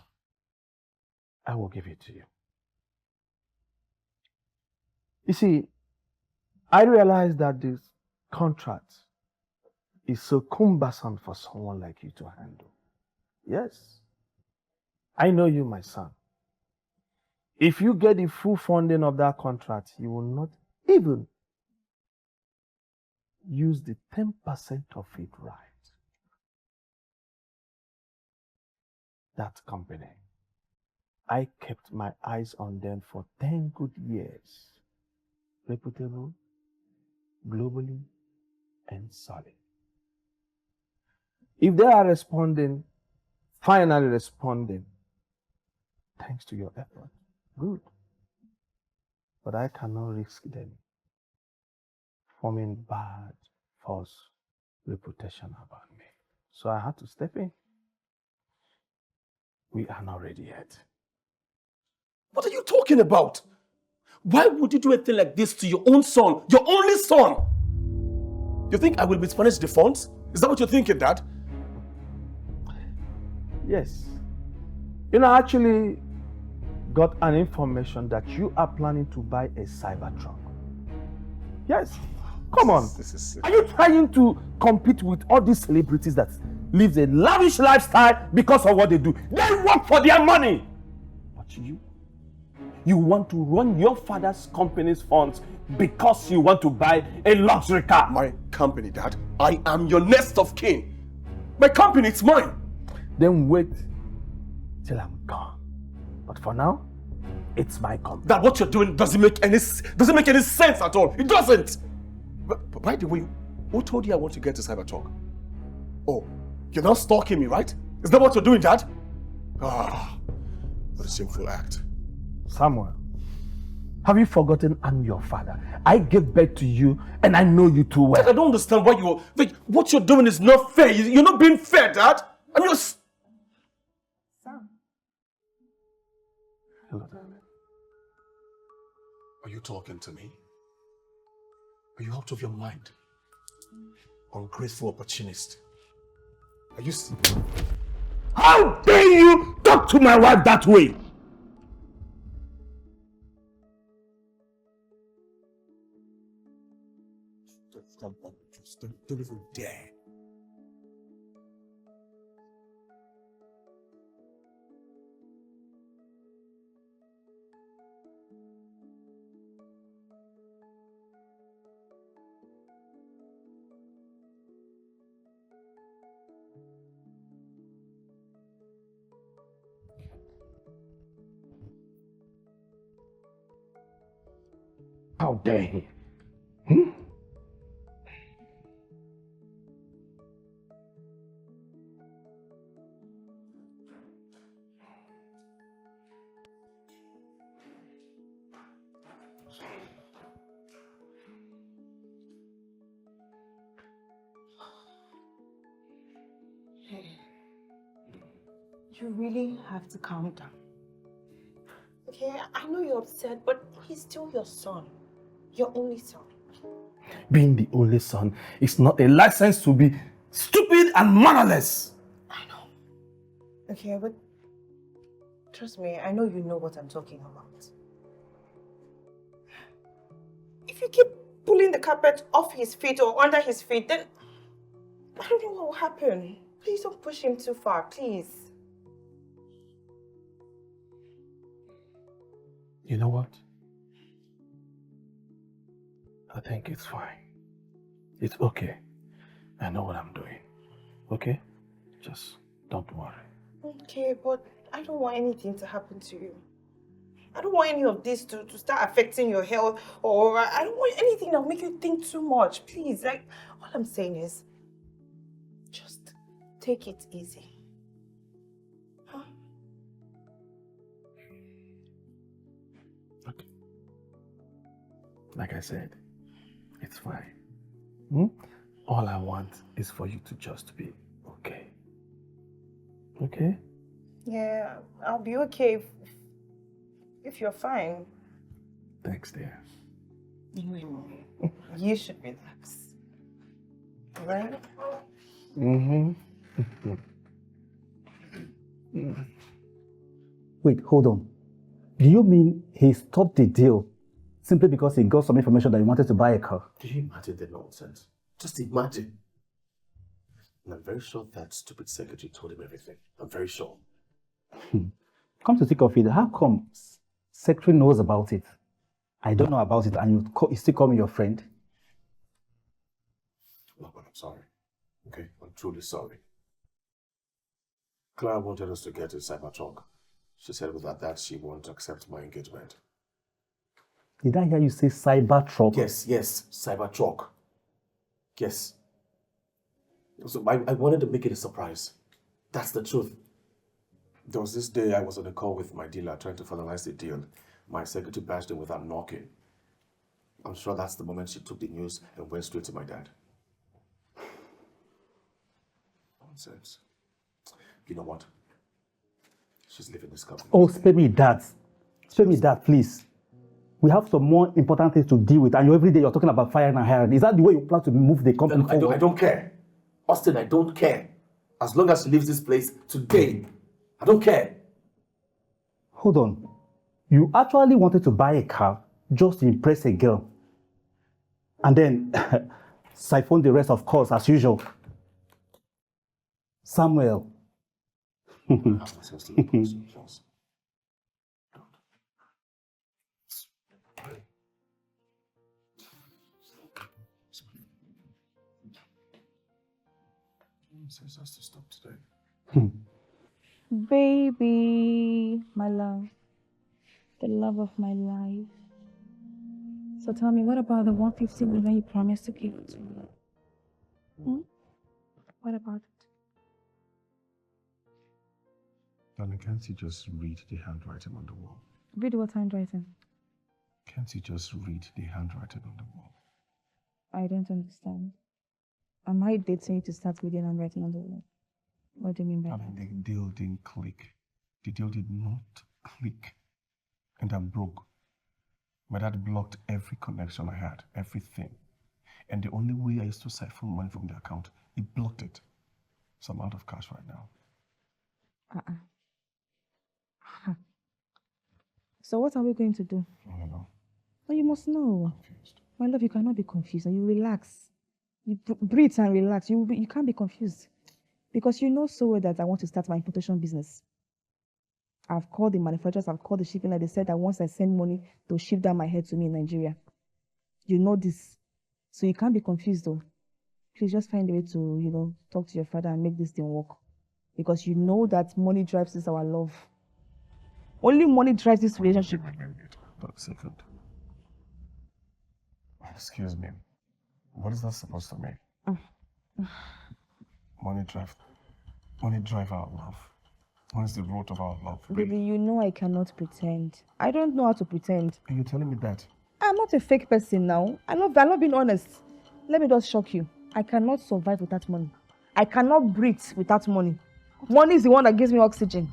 I will give it to you. You see, I realize that this contract is so cumbersome for someone like you to handle. Yes. I know you, my son. If you get the full funding of that contract, you will not even use the 10% of it right. That company, I kept my eyes on them for 10 good years. Reputable, globally, and solid. If they are responding, finally responding, thanks to your effort, good. But I cannot risk them forming bad, false reputation about me. So I had to step in. We are not ready yet. What are you talking about? Why would you do a thing like this to your own son, your only son? You think I will mismanage the funds? Is that what you're thinking, Dad? Yes. You know, I actually got an information that you are planning to buy a Cybertruck. Yes. Come on. This is Are you trying to compete with all these celebrities that lives a lavish lifestyle because of what they do. They work for their money. But you want to run your father's company's funds because you want to buy a luxury car. My company, Dad. I am your next of kin. My company, it's mine. Then wait till I'm gone. But for now, it's my company. Dad, what you're doing doesn't make any sense at all. It doesn't. But by the way, who told you I want to get to Cyber Talk? Oh, you're not stalking me, right? Is that what you're doing, Dad? Ah, what a shameful act. Samuel, have you forgotten I'm your father? I gave birth to you and I know you too well. Dad, I don't understand why what you're doing is not fair. You're not being fair, Dad. I'm just... Sam. Hello, darling. Are you talking to me? Are you out of your mind? Ungrateful opportunist. Are you... How dare you talk to my wife that way? Don't even dare. How dare he? You really have to calm down. Okay, I know you're upset, but he's still your son. Your only son. Being the only son is not a license to be stupid and mannerless. I know. Okay, but trust me, I know you know what I'm talking about. If you keep pulling the carpet off his feet or under his feet, then I don't know what will happen. Please don't push him too far, please. You know what? I think it's fine. It's okay. I know what I'm doing. Okay? Just don't worry. Okay, but I don't want anything to happen to you. I don't want any of this to start affecting your health, or I don't want anything that will make you think too much. Please, like, all I'm saying is, just take it easy. Huh? Okay. Like I said, it's fine. All I want is for you to just be okay. Okay? Yeah, I'll be okay if you're fine. Thanks, dear. You should relax. Right? Wait, hold on. Do you mean he stopped the deal simply because he got some information that he wanted to buy a car? Do you imagine the nonsense? Just imagine. And I'm very sure that stupid secretary told him everything. I'm very sure. Come to think of it, how come secretary knows about it? I don't know about it and you still call me your friend? Look, I'm sorry. Okay? I'm truly sorry. Clara wanted us to get to Cyber Talk. She said without that she won't accept my engagement. Did I hear you say cyber truck? Yes, Cyber Talk. Yes. So I wanted to make it a surprise. That's the truth. There was this day I was on a call with my dealer trying to finalize the deal. My secretary bashed in without knocking. I'm sure that's the moment she took the news and went straight to my dad. Nonsense. You know what? She's leaving this company. Oh, spare me that. Spare me that, please. We have some more important things to deal with, and every day you're talking about firing and hiring. Is that the way you plan to move the company forward? I don't care. Austin, I don't care. As long as she leaves this place today, I don't care. Hold on. You actually wanted to buy a car just to impress a girl. And then siphon the rest, of course, as usual. Samuel. Says us to stop today. Baby, my love, the love of my life. So tell me, what about the 150 million you promised to give to me? What about it? Darling, can't you just read the handwriting on the wall? Read what handwriting? Can't you just read the handwriting on the wall? I don't understand. Am I dating you to start reading handwriting on the wall? What do you mean by that? The deal didn't click. The deal did not click. And I'm broke. My dad blocked every connection I had, everything. And the only way I used to siphon money from the account, he blocked it. So I'm out of cash right now. So what are we going to do? I don't know. Well, you must know. My love, you cannot be confused. And you relax. You breathe and relax. You can't be confused. Because you know so well that I want to start my importation business. I've called the manufacturers, I've called the shipping line. They said that once I send money, they'll ship down my head to me in Nigeria. You know this. So you can't be confused though. Please just find a way to, talk to your father and make this thing work. Because you know that money drives this our love. Only money drives this relationship. But a second. Excuse me. What is that supposed to mean? Money drive our love. What is the root of our love? Baby, you know I cannot pretend. I don't know how to pretend. Are you telling me that? I'm not a fake person now. I'm not being honest. Let me just shock you. I cannot survive without money. I cannot breathe without money. Money is the one that gives me oxygen.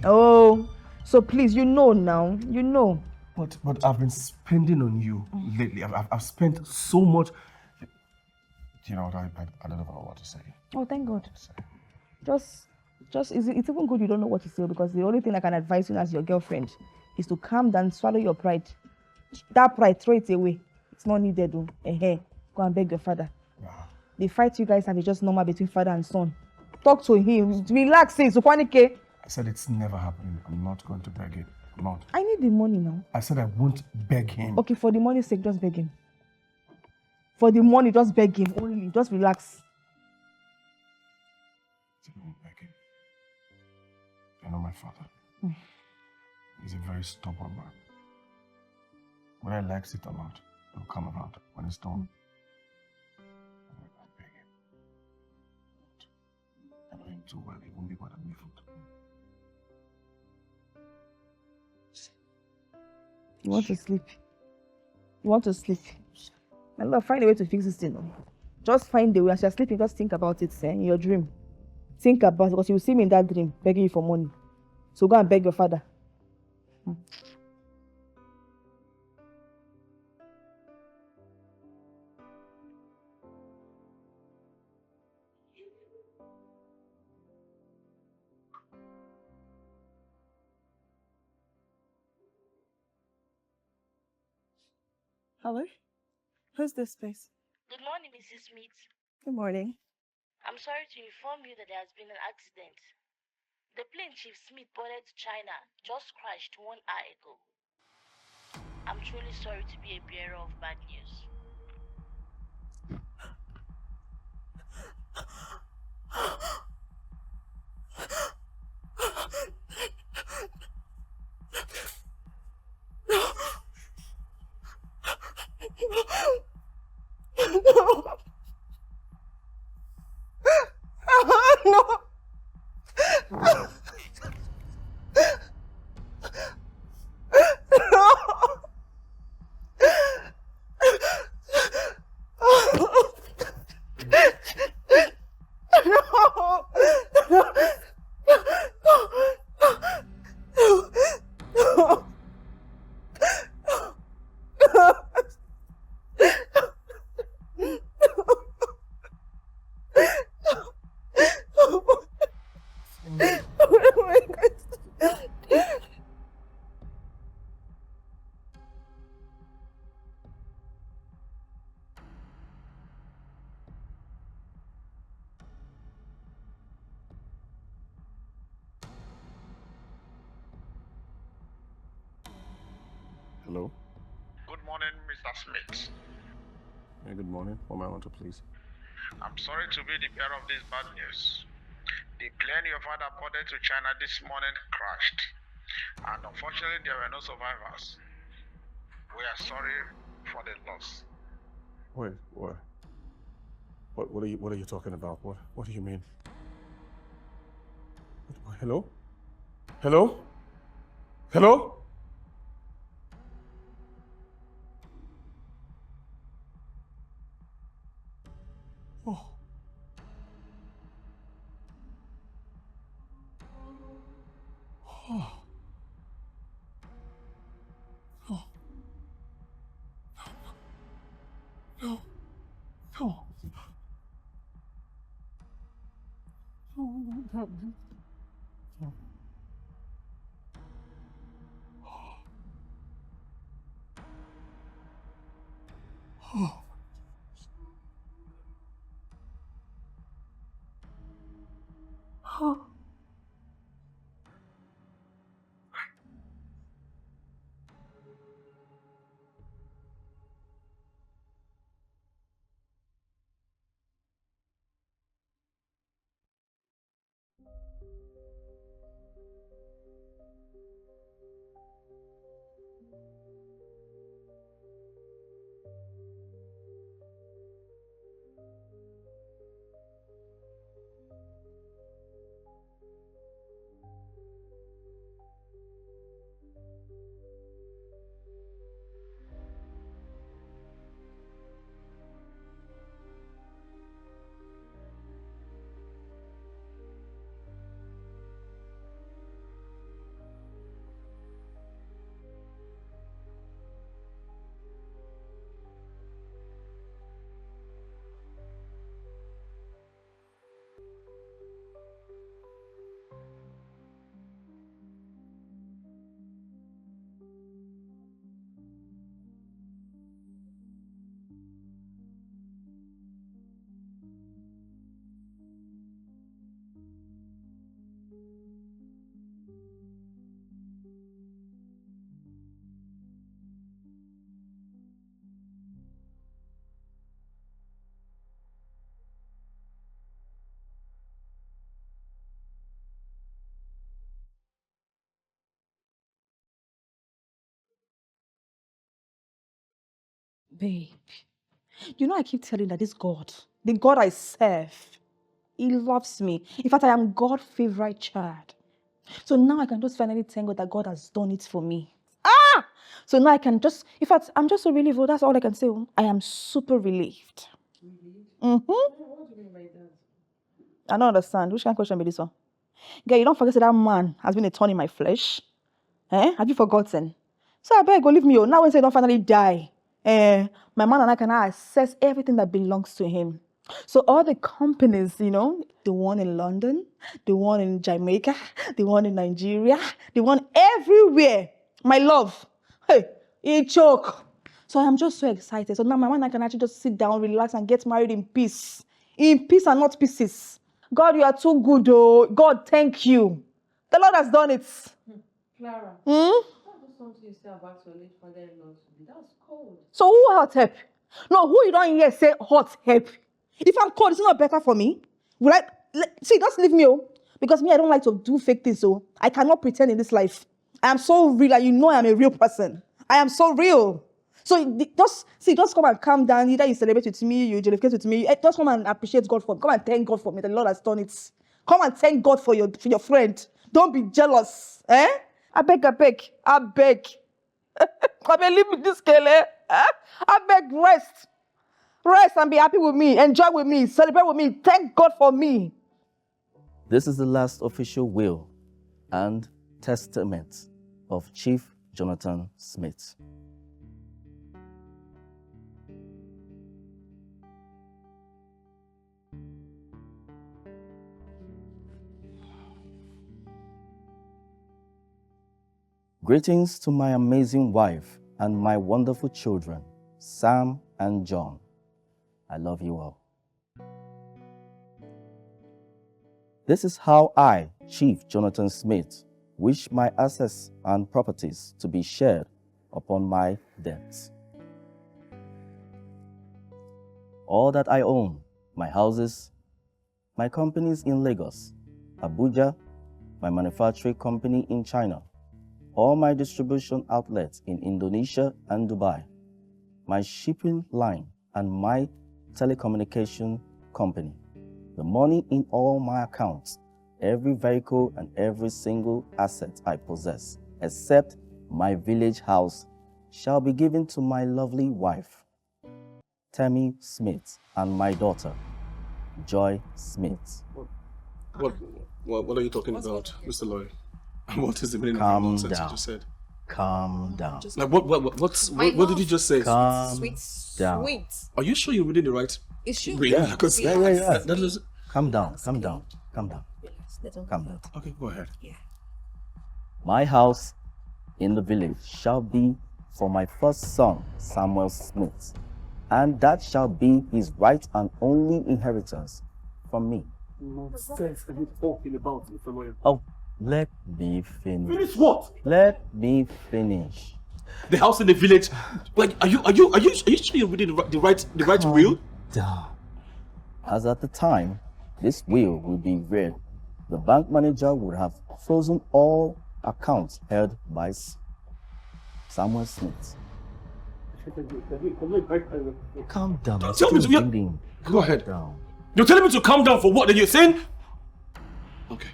Oh, so please, you know now. You know. But I've been spending on you lately. I've spent so much. You know what? I don't know what to say. Oh, thank God. It's even good you don't know what to say, because the only thing I can advise you as your girlfriend is to calm down, swallow your pride. That pride, throw it away. It's not needed. Go and beg your father. The fight you guys have is just normal between father and son. Talk to him. Relax, I said it's never happening. I'm not going to beg it. I'm not. I need the money now. I said I won't beg him. Okay, for the money's sake, just beg him. For the money, just beg him. Only, just relax. You know my father. He's a very stubborn man. Whether he likes it or not, he'll come around when it's done. I beg him. I know him too well. He won't be bothered with food. You want to sleep? You want to sleep? My love, find a way to fix this thing. Just find a way. As you're sleeping, just think about it, in your dream. Think about it, because you will see me in that dream begging you for money. So go and beg your father. Hello? Who's this, please? Good morning, Mrs. Smith. Good morning. I'm sorry to inform you that there has been an accident. The plane Chief Smith boarded to China just crashed 1 hour ago. I'm truly sorry to be a bearer of bad news. morning, Mr. Smith. Hey, good morning. What may I want to please? I'm sorry to be the bearer of this bad news. The plane your father boarded to China this morning crashed, and unfortunately there were no survivors. We are sorry for the loss. Wait, what? What are you talking about? What do you mean? Hello? Hello? Hello? Oh. Oh. Oh. No. No. No. No. Oh. Oh. Babe, you know I keep telling that this God, the God I serve, he loves me. In fact, I am God's favorite child. So now I can just finally thank God that God has done it for me. Ah! So now I can just, in fact, I'm just so relieved. Oh, that's all I can say. I am super relieved. Mm-hmm. What do you mean by that? I don't understand. Which kind of question be this one? Girl, you don't forget that that man has been a thorn in my flesh. Eh? Have you forgotten? So I beg, go leave me. Oh. Now when say don't finally die, my man and I can now access everything that belongs to him. So all the companies, you know, the one in London, the one in Jamaica, the one in Nigeria, the one everywhere, my love, hey, he choke. So I am just so excited. So now my man and I can actually just sit down, relax, and get married in peace and not pieces. God, you are too good, oh. God, thank you. The Lord has done it. Clara. Hmm? That's something you say about your late father-in-law to me. That's cold. So who hot help? No, who you don't hear say hot help? If I'm cold, it's not better for me. Will I see? Just leave me, oh. Because me, I don't like to do fake things, so I cannot pretend in this life. I am so real, and you know I am a real person. I am so real. So just come and calm down. Either you celebrate with me, you jollificate with me. Just come and appreciate God for me. Come and thank God for me. The Lord has done it. Come and thank God for your friend. Don't be jealous, eh? I beg. I beg, leave me this girl, eh? I beg, rest. Rest and be happy with me. Enjoy with me. Celebrate with me. Thank God for me. This is the last official will and testament of Chief Jonathan Smith. Greetings to my amazing wife and my wonderful children, Sam and John. I love you all. This is how I, Chief Jonathan Smith, wish my assets and properties to be shared upon my death. all that I own, my houses, my companies in Lagos, Abuja, my manufacturing company in China, all my distribution outlets in Indonesia and Dubai, my shipping line and my telecommunication company, the money in all my accounts, every vehicle and every single asset I possess, except my village house, shall be given to my lovely wife, Tammy Smith, and my daughter, Joy Smith. What are you talking about, Mr. Lawyer? What is the meaning of the Calm nonsense you down. just said? Calm down. Like what did you just say? Calm down. Sweet. Are you sure you're reading the right? Is she? Really? Because Yeah. that is. Calm down. Calm down. Calm down. Okay, go ahead. My house in the village shall be for my first son, Samuel Smith, and that shall be his right and only inheritance from me. Nonsense are you talking about, Mr. Lawyer? Oh, let me finish. Finish what? Let me finish. The house in the village. Like, are you sure you're reading the right will? Down. As at the time this will be read, the bank manager would have frozen all accounts held by Samuel Smith. Calm down. I'm Tell me still to reading. Go ahead. Down. You're telling me to calm down for what? That you're saying? Okay.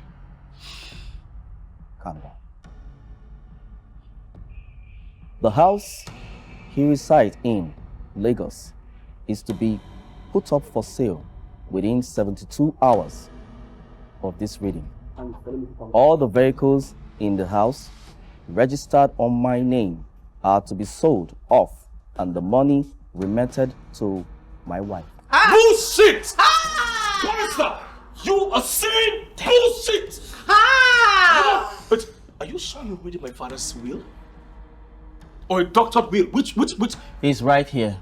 Calm down. The house he resides in, Lagos, is to be put up for sale within 72 hours of this reading. All the vehicles in the house registered on my name are to be sold off and the money remitted to my wife. Bullshit! Barrister! You are saying bullshit! But are you sure you're reading my father's will? Or a doctored will? Which? He's right here.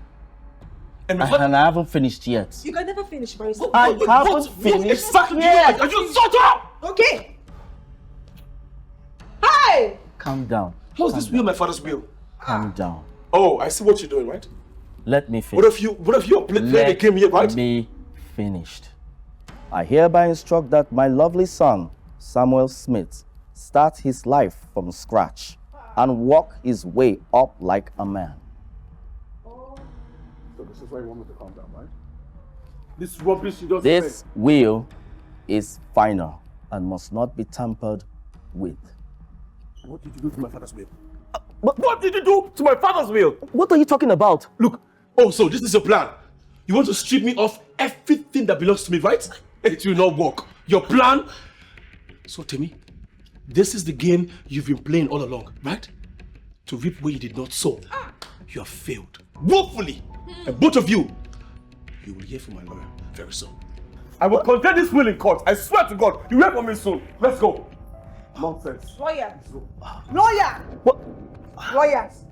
And I haven't finished yet. You can never finish, Barrister. I haven't finished What exactly yet. are you shut up? Okay. Hi! Calm down. How's this will my father's will? Calm down. Oh, I see what you're doing, right? Let me finish. What if you're playing a game here, right? Let me finished. I hereby instruct that my lovely son, Samuel Smith, start his life from scratch and walk his way up like a man. So this is why you want me to calm down, right? This rubbish you just This said. will is final and must not be tampered with. What did you do to my father's will? But what did you do to my father's will? What are you talking about? Look, so this is your plan. You want to strip me of everything that belongs to me, right? It will not work. Your plan. So Timmy, this is the game you've been playing all along, right? To reap where you did not sow. You have failed. Woefully. And both of you will hear from my lawyer very soon. I will contest this will in court. I swear to God, you will hear from me soon. Let's go. Nonsense. Lawyer. What?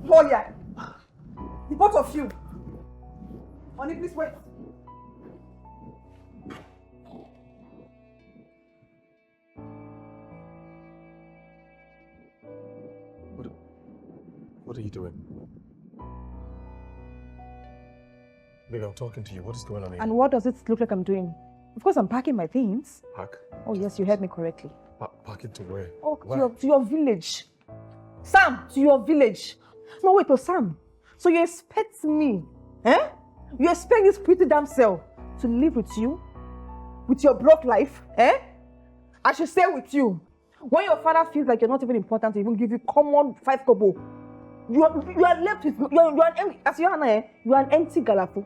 Lawyer. The both of you. Honey, please wait. What are you doing? Babe, I'm talking to you. What is going on here? And what does it look like I'm doing? Of course, I'm packing my things. Pack? Oh, yes, you heard me correctly. Packing to where? Oh, to your village. Sam, to your village. No, wait, Sam. So you expect me, You expect this pretty damsel to live with you? With your broke life, I should stay with you. When your father feels like you're not even important to even give you common 5 kobo, you are left with, you're an empty, as you are now, you are an empty galapo.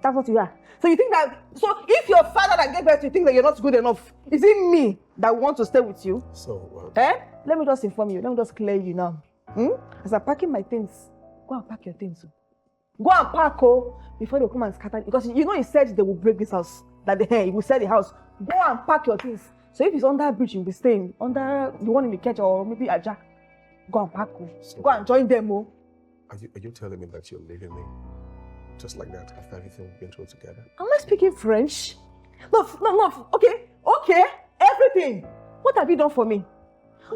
That's what you are. So you think that, so if your father that gave birth to you think that you're not good enough, is it me that want to stay with you? So, Let me just inform you, let me just clear you now. As I'm packing my things, go and pack your things. Go and pack, before they come and scatter, because you know he said they will break this house, that he will sell the house. Go and pack your things. So if it's under a bridge, you'll be staying under the one in the church or maybe a jack. Go and pack. Go and join them. Are you telling me that you're leaving me just like that after everything we've been through together? Am I speaking French? No. Okay. Everything. What have you done for me?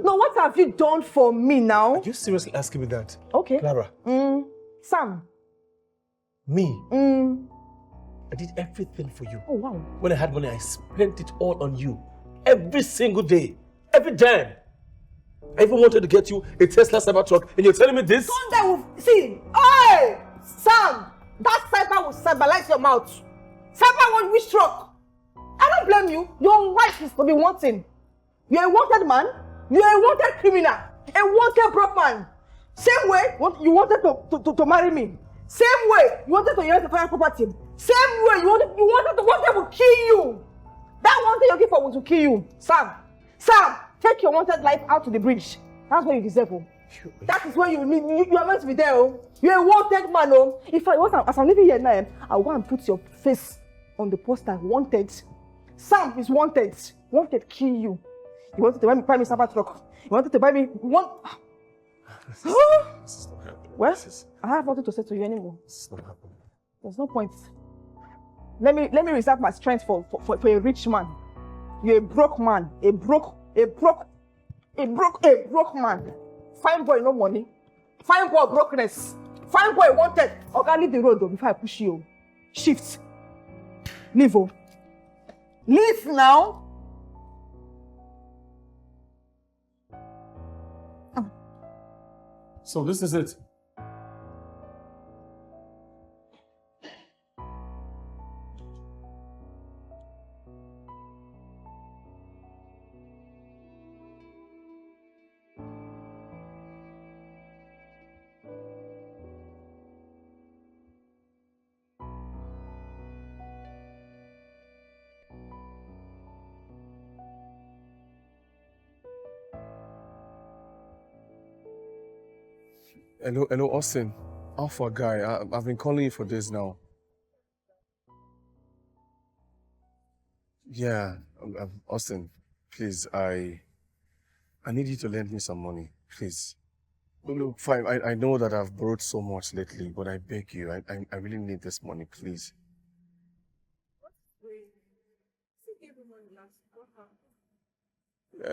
No, what have you done for me now? Are you seriously asking me that? Okay. Clara. Sam. Me? I did everything for you. Oh, wow. When I had money, I spent it all on you. Every single day. Every dime. I even wanted to get you a Tesla Cybertruck, and you're telling me this? Sunday will see. Hey, Sam, that cyber will cyberlize your mouth. Cyber won't wish truck. I don't blame you. Your wife is to be wanting. You're a wanted man. You're a wanted criminal. A wanted broke man. Same way you wanted to marry me. Same way you wanted to inherit the fire property. Same way you wanted to kill you. That one thing you're looking for was to kill you. Sam, take your wanted life out to the bridge. That's what you deserve. Oh. That is where you are meant to be there. Oh. You're a wanted man. Oh. If as I'm living here now, I'll go and put your face on the poster. Wanted. Sam is wanted. Wanted kill you. You wanted to buy me Cybertruck. You wanted to buy me one. This is not happening. Well, I have nothing to say to you anymore. This is not happening. There's no point. Let me reserve my strength for a rich man. You're a broke man. A broke man. Fine boy, no money. Fine boy, brokenness. Fine boy, wanted. Okay, leave the road though before I push you. Shift. Leave. Oh. Leave now. So this is it. Hello, Austin. Alpha guy, I've been calling you for this now. Yeah, Austin, please, I need you to lend me some money, please. Look, fine, I know that I've borrowed so much lately, but I beg you, I really need this money, please.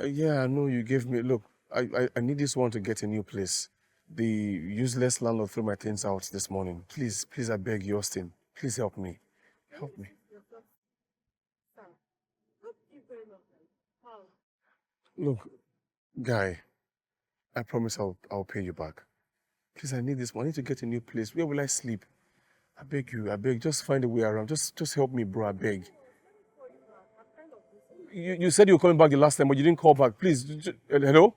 Yeah, I know you gave me, look, I need this one to get a new place. The useless landlord threw my things out this morning. Please, I beg you, Austin. Please help me. Help me. Look, guy, I promise I'll pay you back. Please, I need this money to get a new place. Where will I sleep? I beg you, just find a way around. Just help me, bro, I beg. You said you were coming back the last time, but you didn't call back. Please, hello?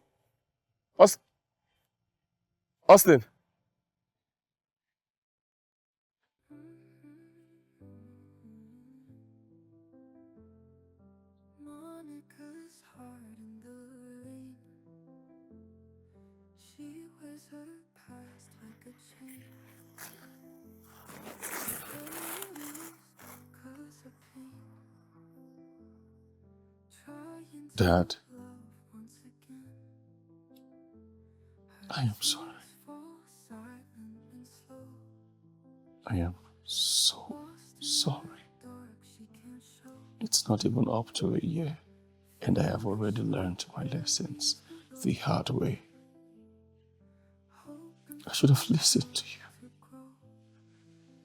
Austin. Monica's heart in the rain. She wears her past like a chain. Cause of pain. Dad, I am sorry. I am so sorry. It's not even up to a year, and I have already learned my lessons the hard way. I should have listened to you.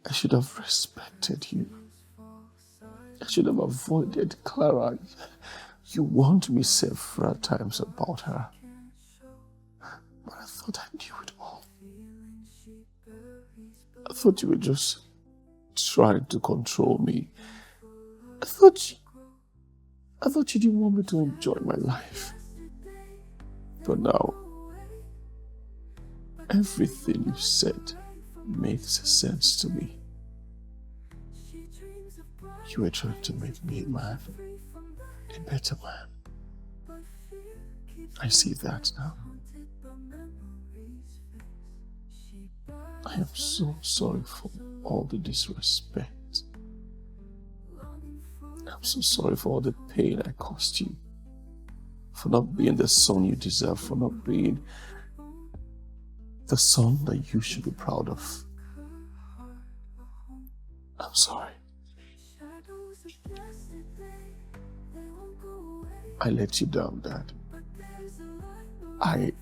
I should have respected you. I should have avoided Clara. You warned me several times about her, but I thought I knew it all. I thought you were just trying to control me. I thought you didn't want me to enjoy my life. But now, everything you said makes sense to me. You were trying to make me a man, a better man. I see that now. I am so sorry for all the disrespect. I'm so sorry for all the pain I caused you. For not being the son you deserve, for not being the son that you should be proud of. I'm sorry. I let you down, Dad. I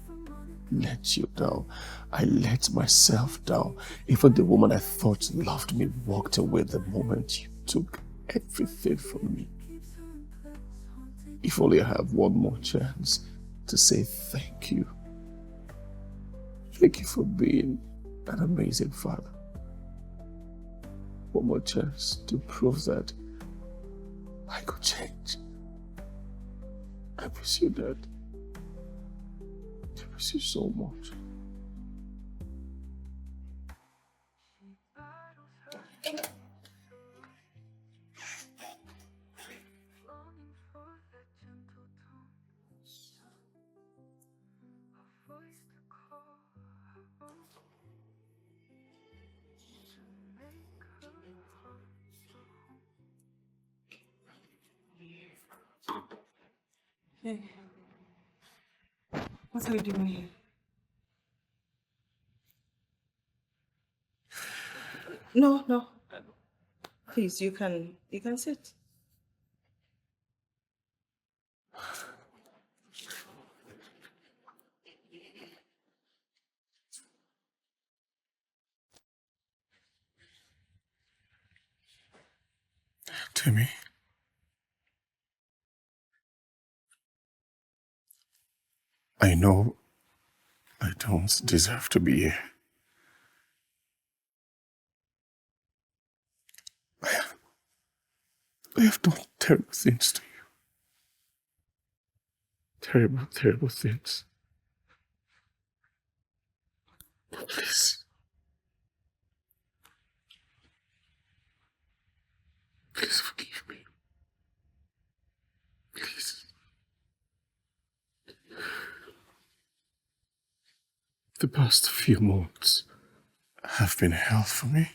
let you down. I let myself down. Even the woman I thought loved me walked away the moment you took everything from me. If only I have one more chance to say thank you. Thank you for being an amazing father. One more chance to prove that I could change. I miss you, Dad. I miss you so much. Hey, what are you doing here? No, no. Please, you can sit. Timmy. I know I don't deserve to be here. I have done terrible things to you. Terrible, terrible things. But please. Please forgive me. Please. The past few months have been hell for me.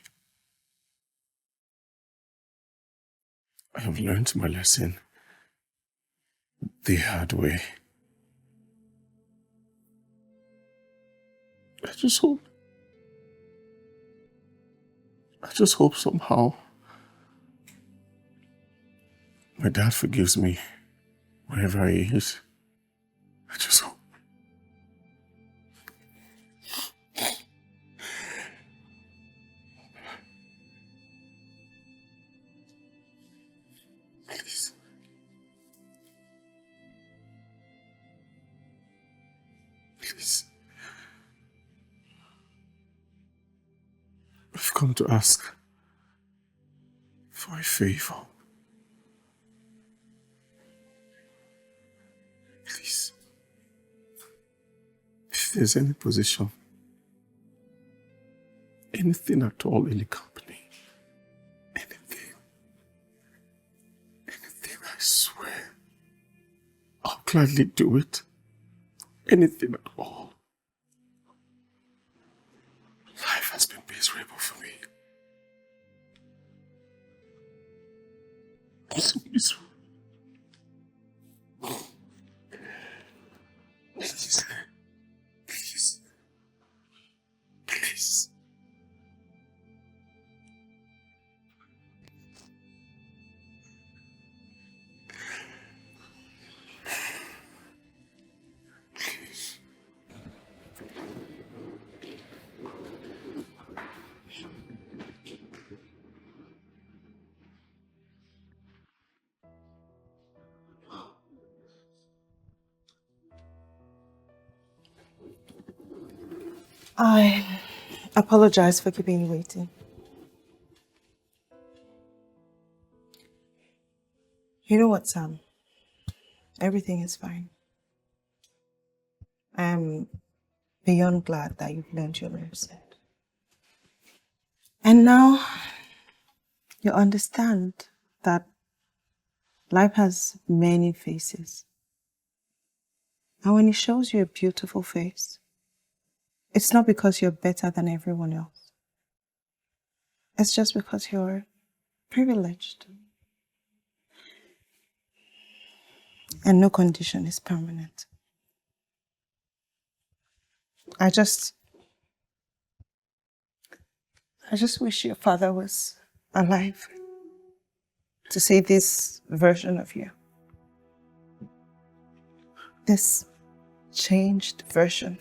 I have learned my lesson the hard way. I just hope somehow my dad forgives me wherever he is. I just hope. Please. Please. I've come to ask for a favor. Please. If there's any position, anything at all in the company, anything, I swear, I'll gladly do it. Anything at all. Life has been miserable for me. I'm so miserable. Please. Please. Please. I apologize for keeping you waiting. You know what, Sam? Everything is fine. I am beyond glad that you've learned your lesson. And now you understand that life has many faces. And when it shows you a beautiful face, it's not because you're better than everyone else. It's just because you're privileged. And no condition is permanent. I just wish your father was alive to see this version of you. This changed version.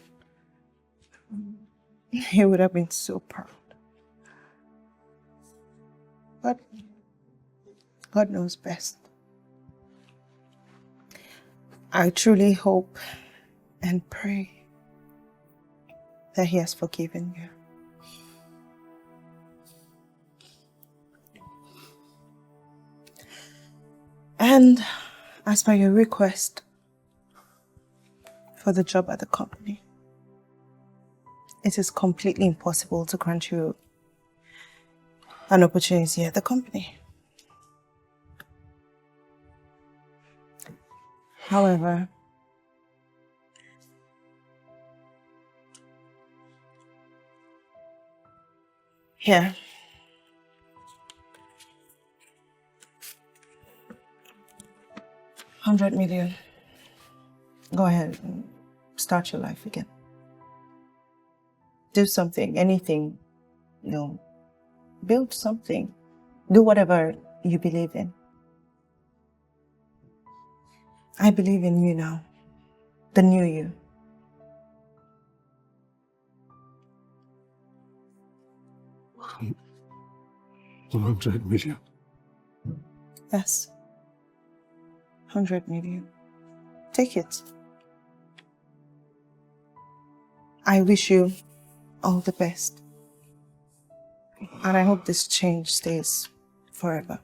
He would have been so proud. But God knows best. I truly hope and pray that He has forgiven you. And as per your request for the job at the company, it is completely impossible to grant you an opportunity at the company. However, here, $100 million. Go ahead and start your life again. Do something, anything, build something. Do whatever you believe in. I believe in you now, the new you. $100 million. Yes. 100 million. Take it. I wish you all the best. And I hope this change stays forever.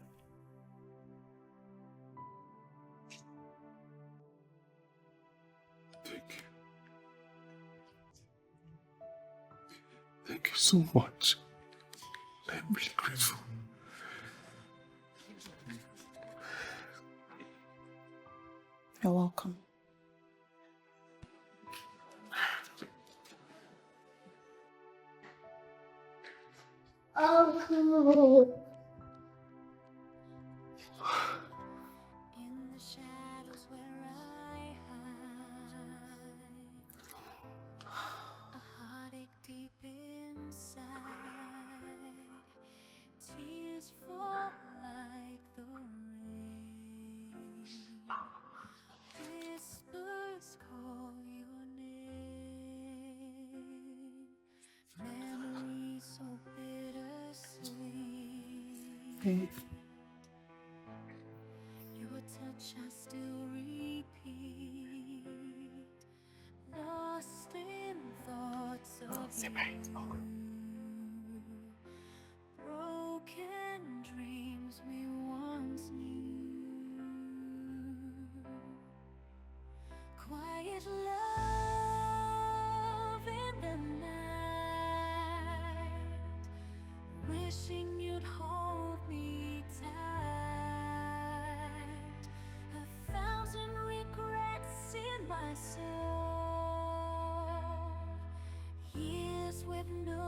Thank you so much. I'm really grateful. You're welcome. Oh, cool. In the shadows where I hide, a heartache deep inside, tears fall like the rain, whispers call your name, memories so bittersweet. Your touch I still repeat, lost in thoughts of you. Broken dreams we once knew. Quiet love in the night, wishing you'd hold me tight. 1,000 regrets in my soul.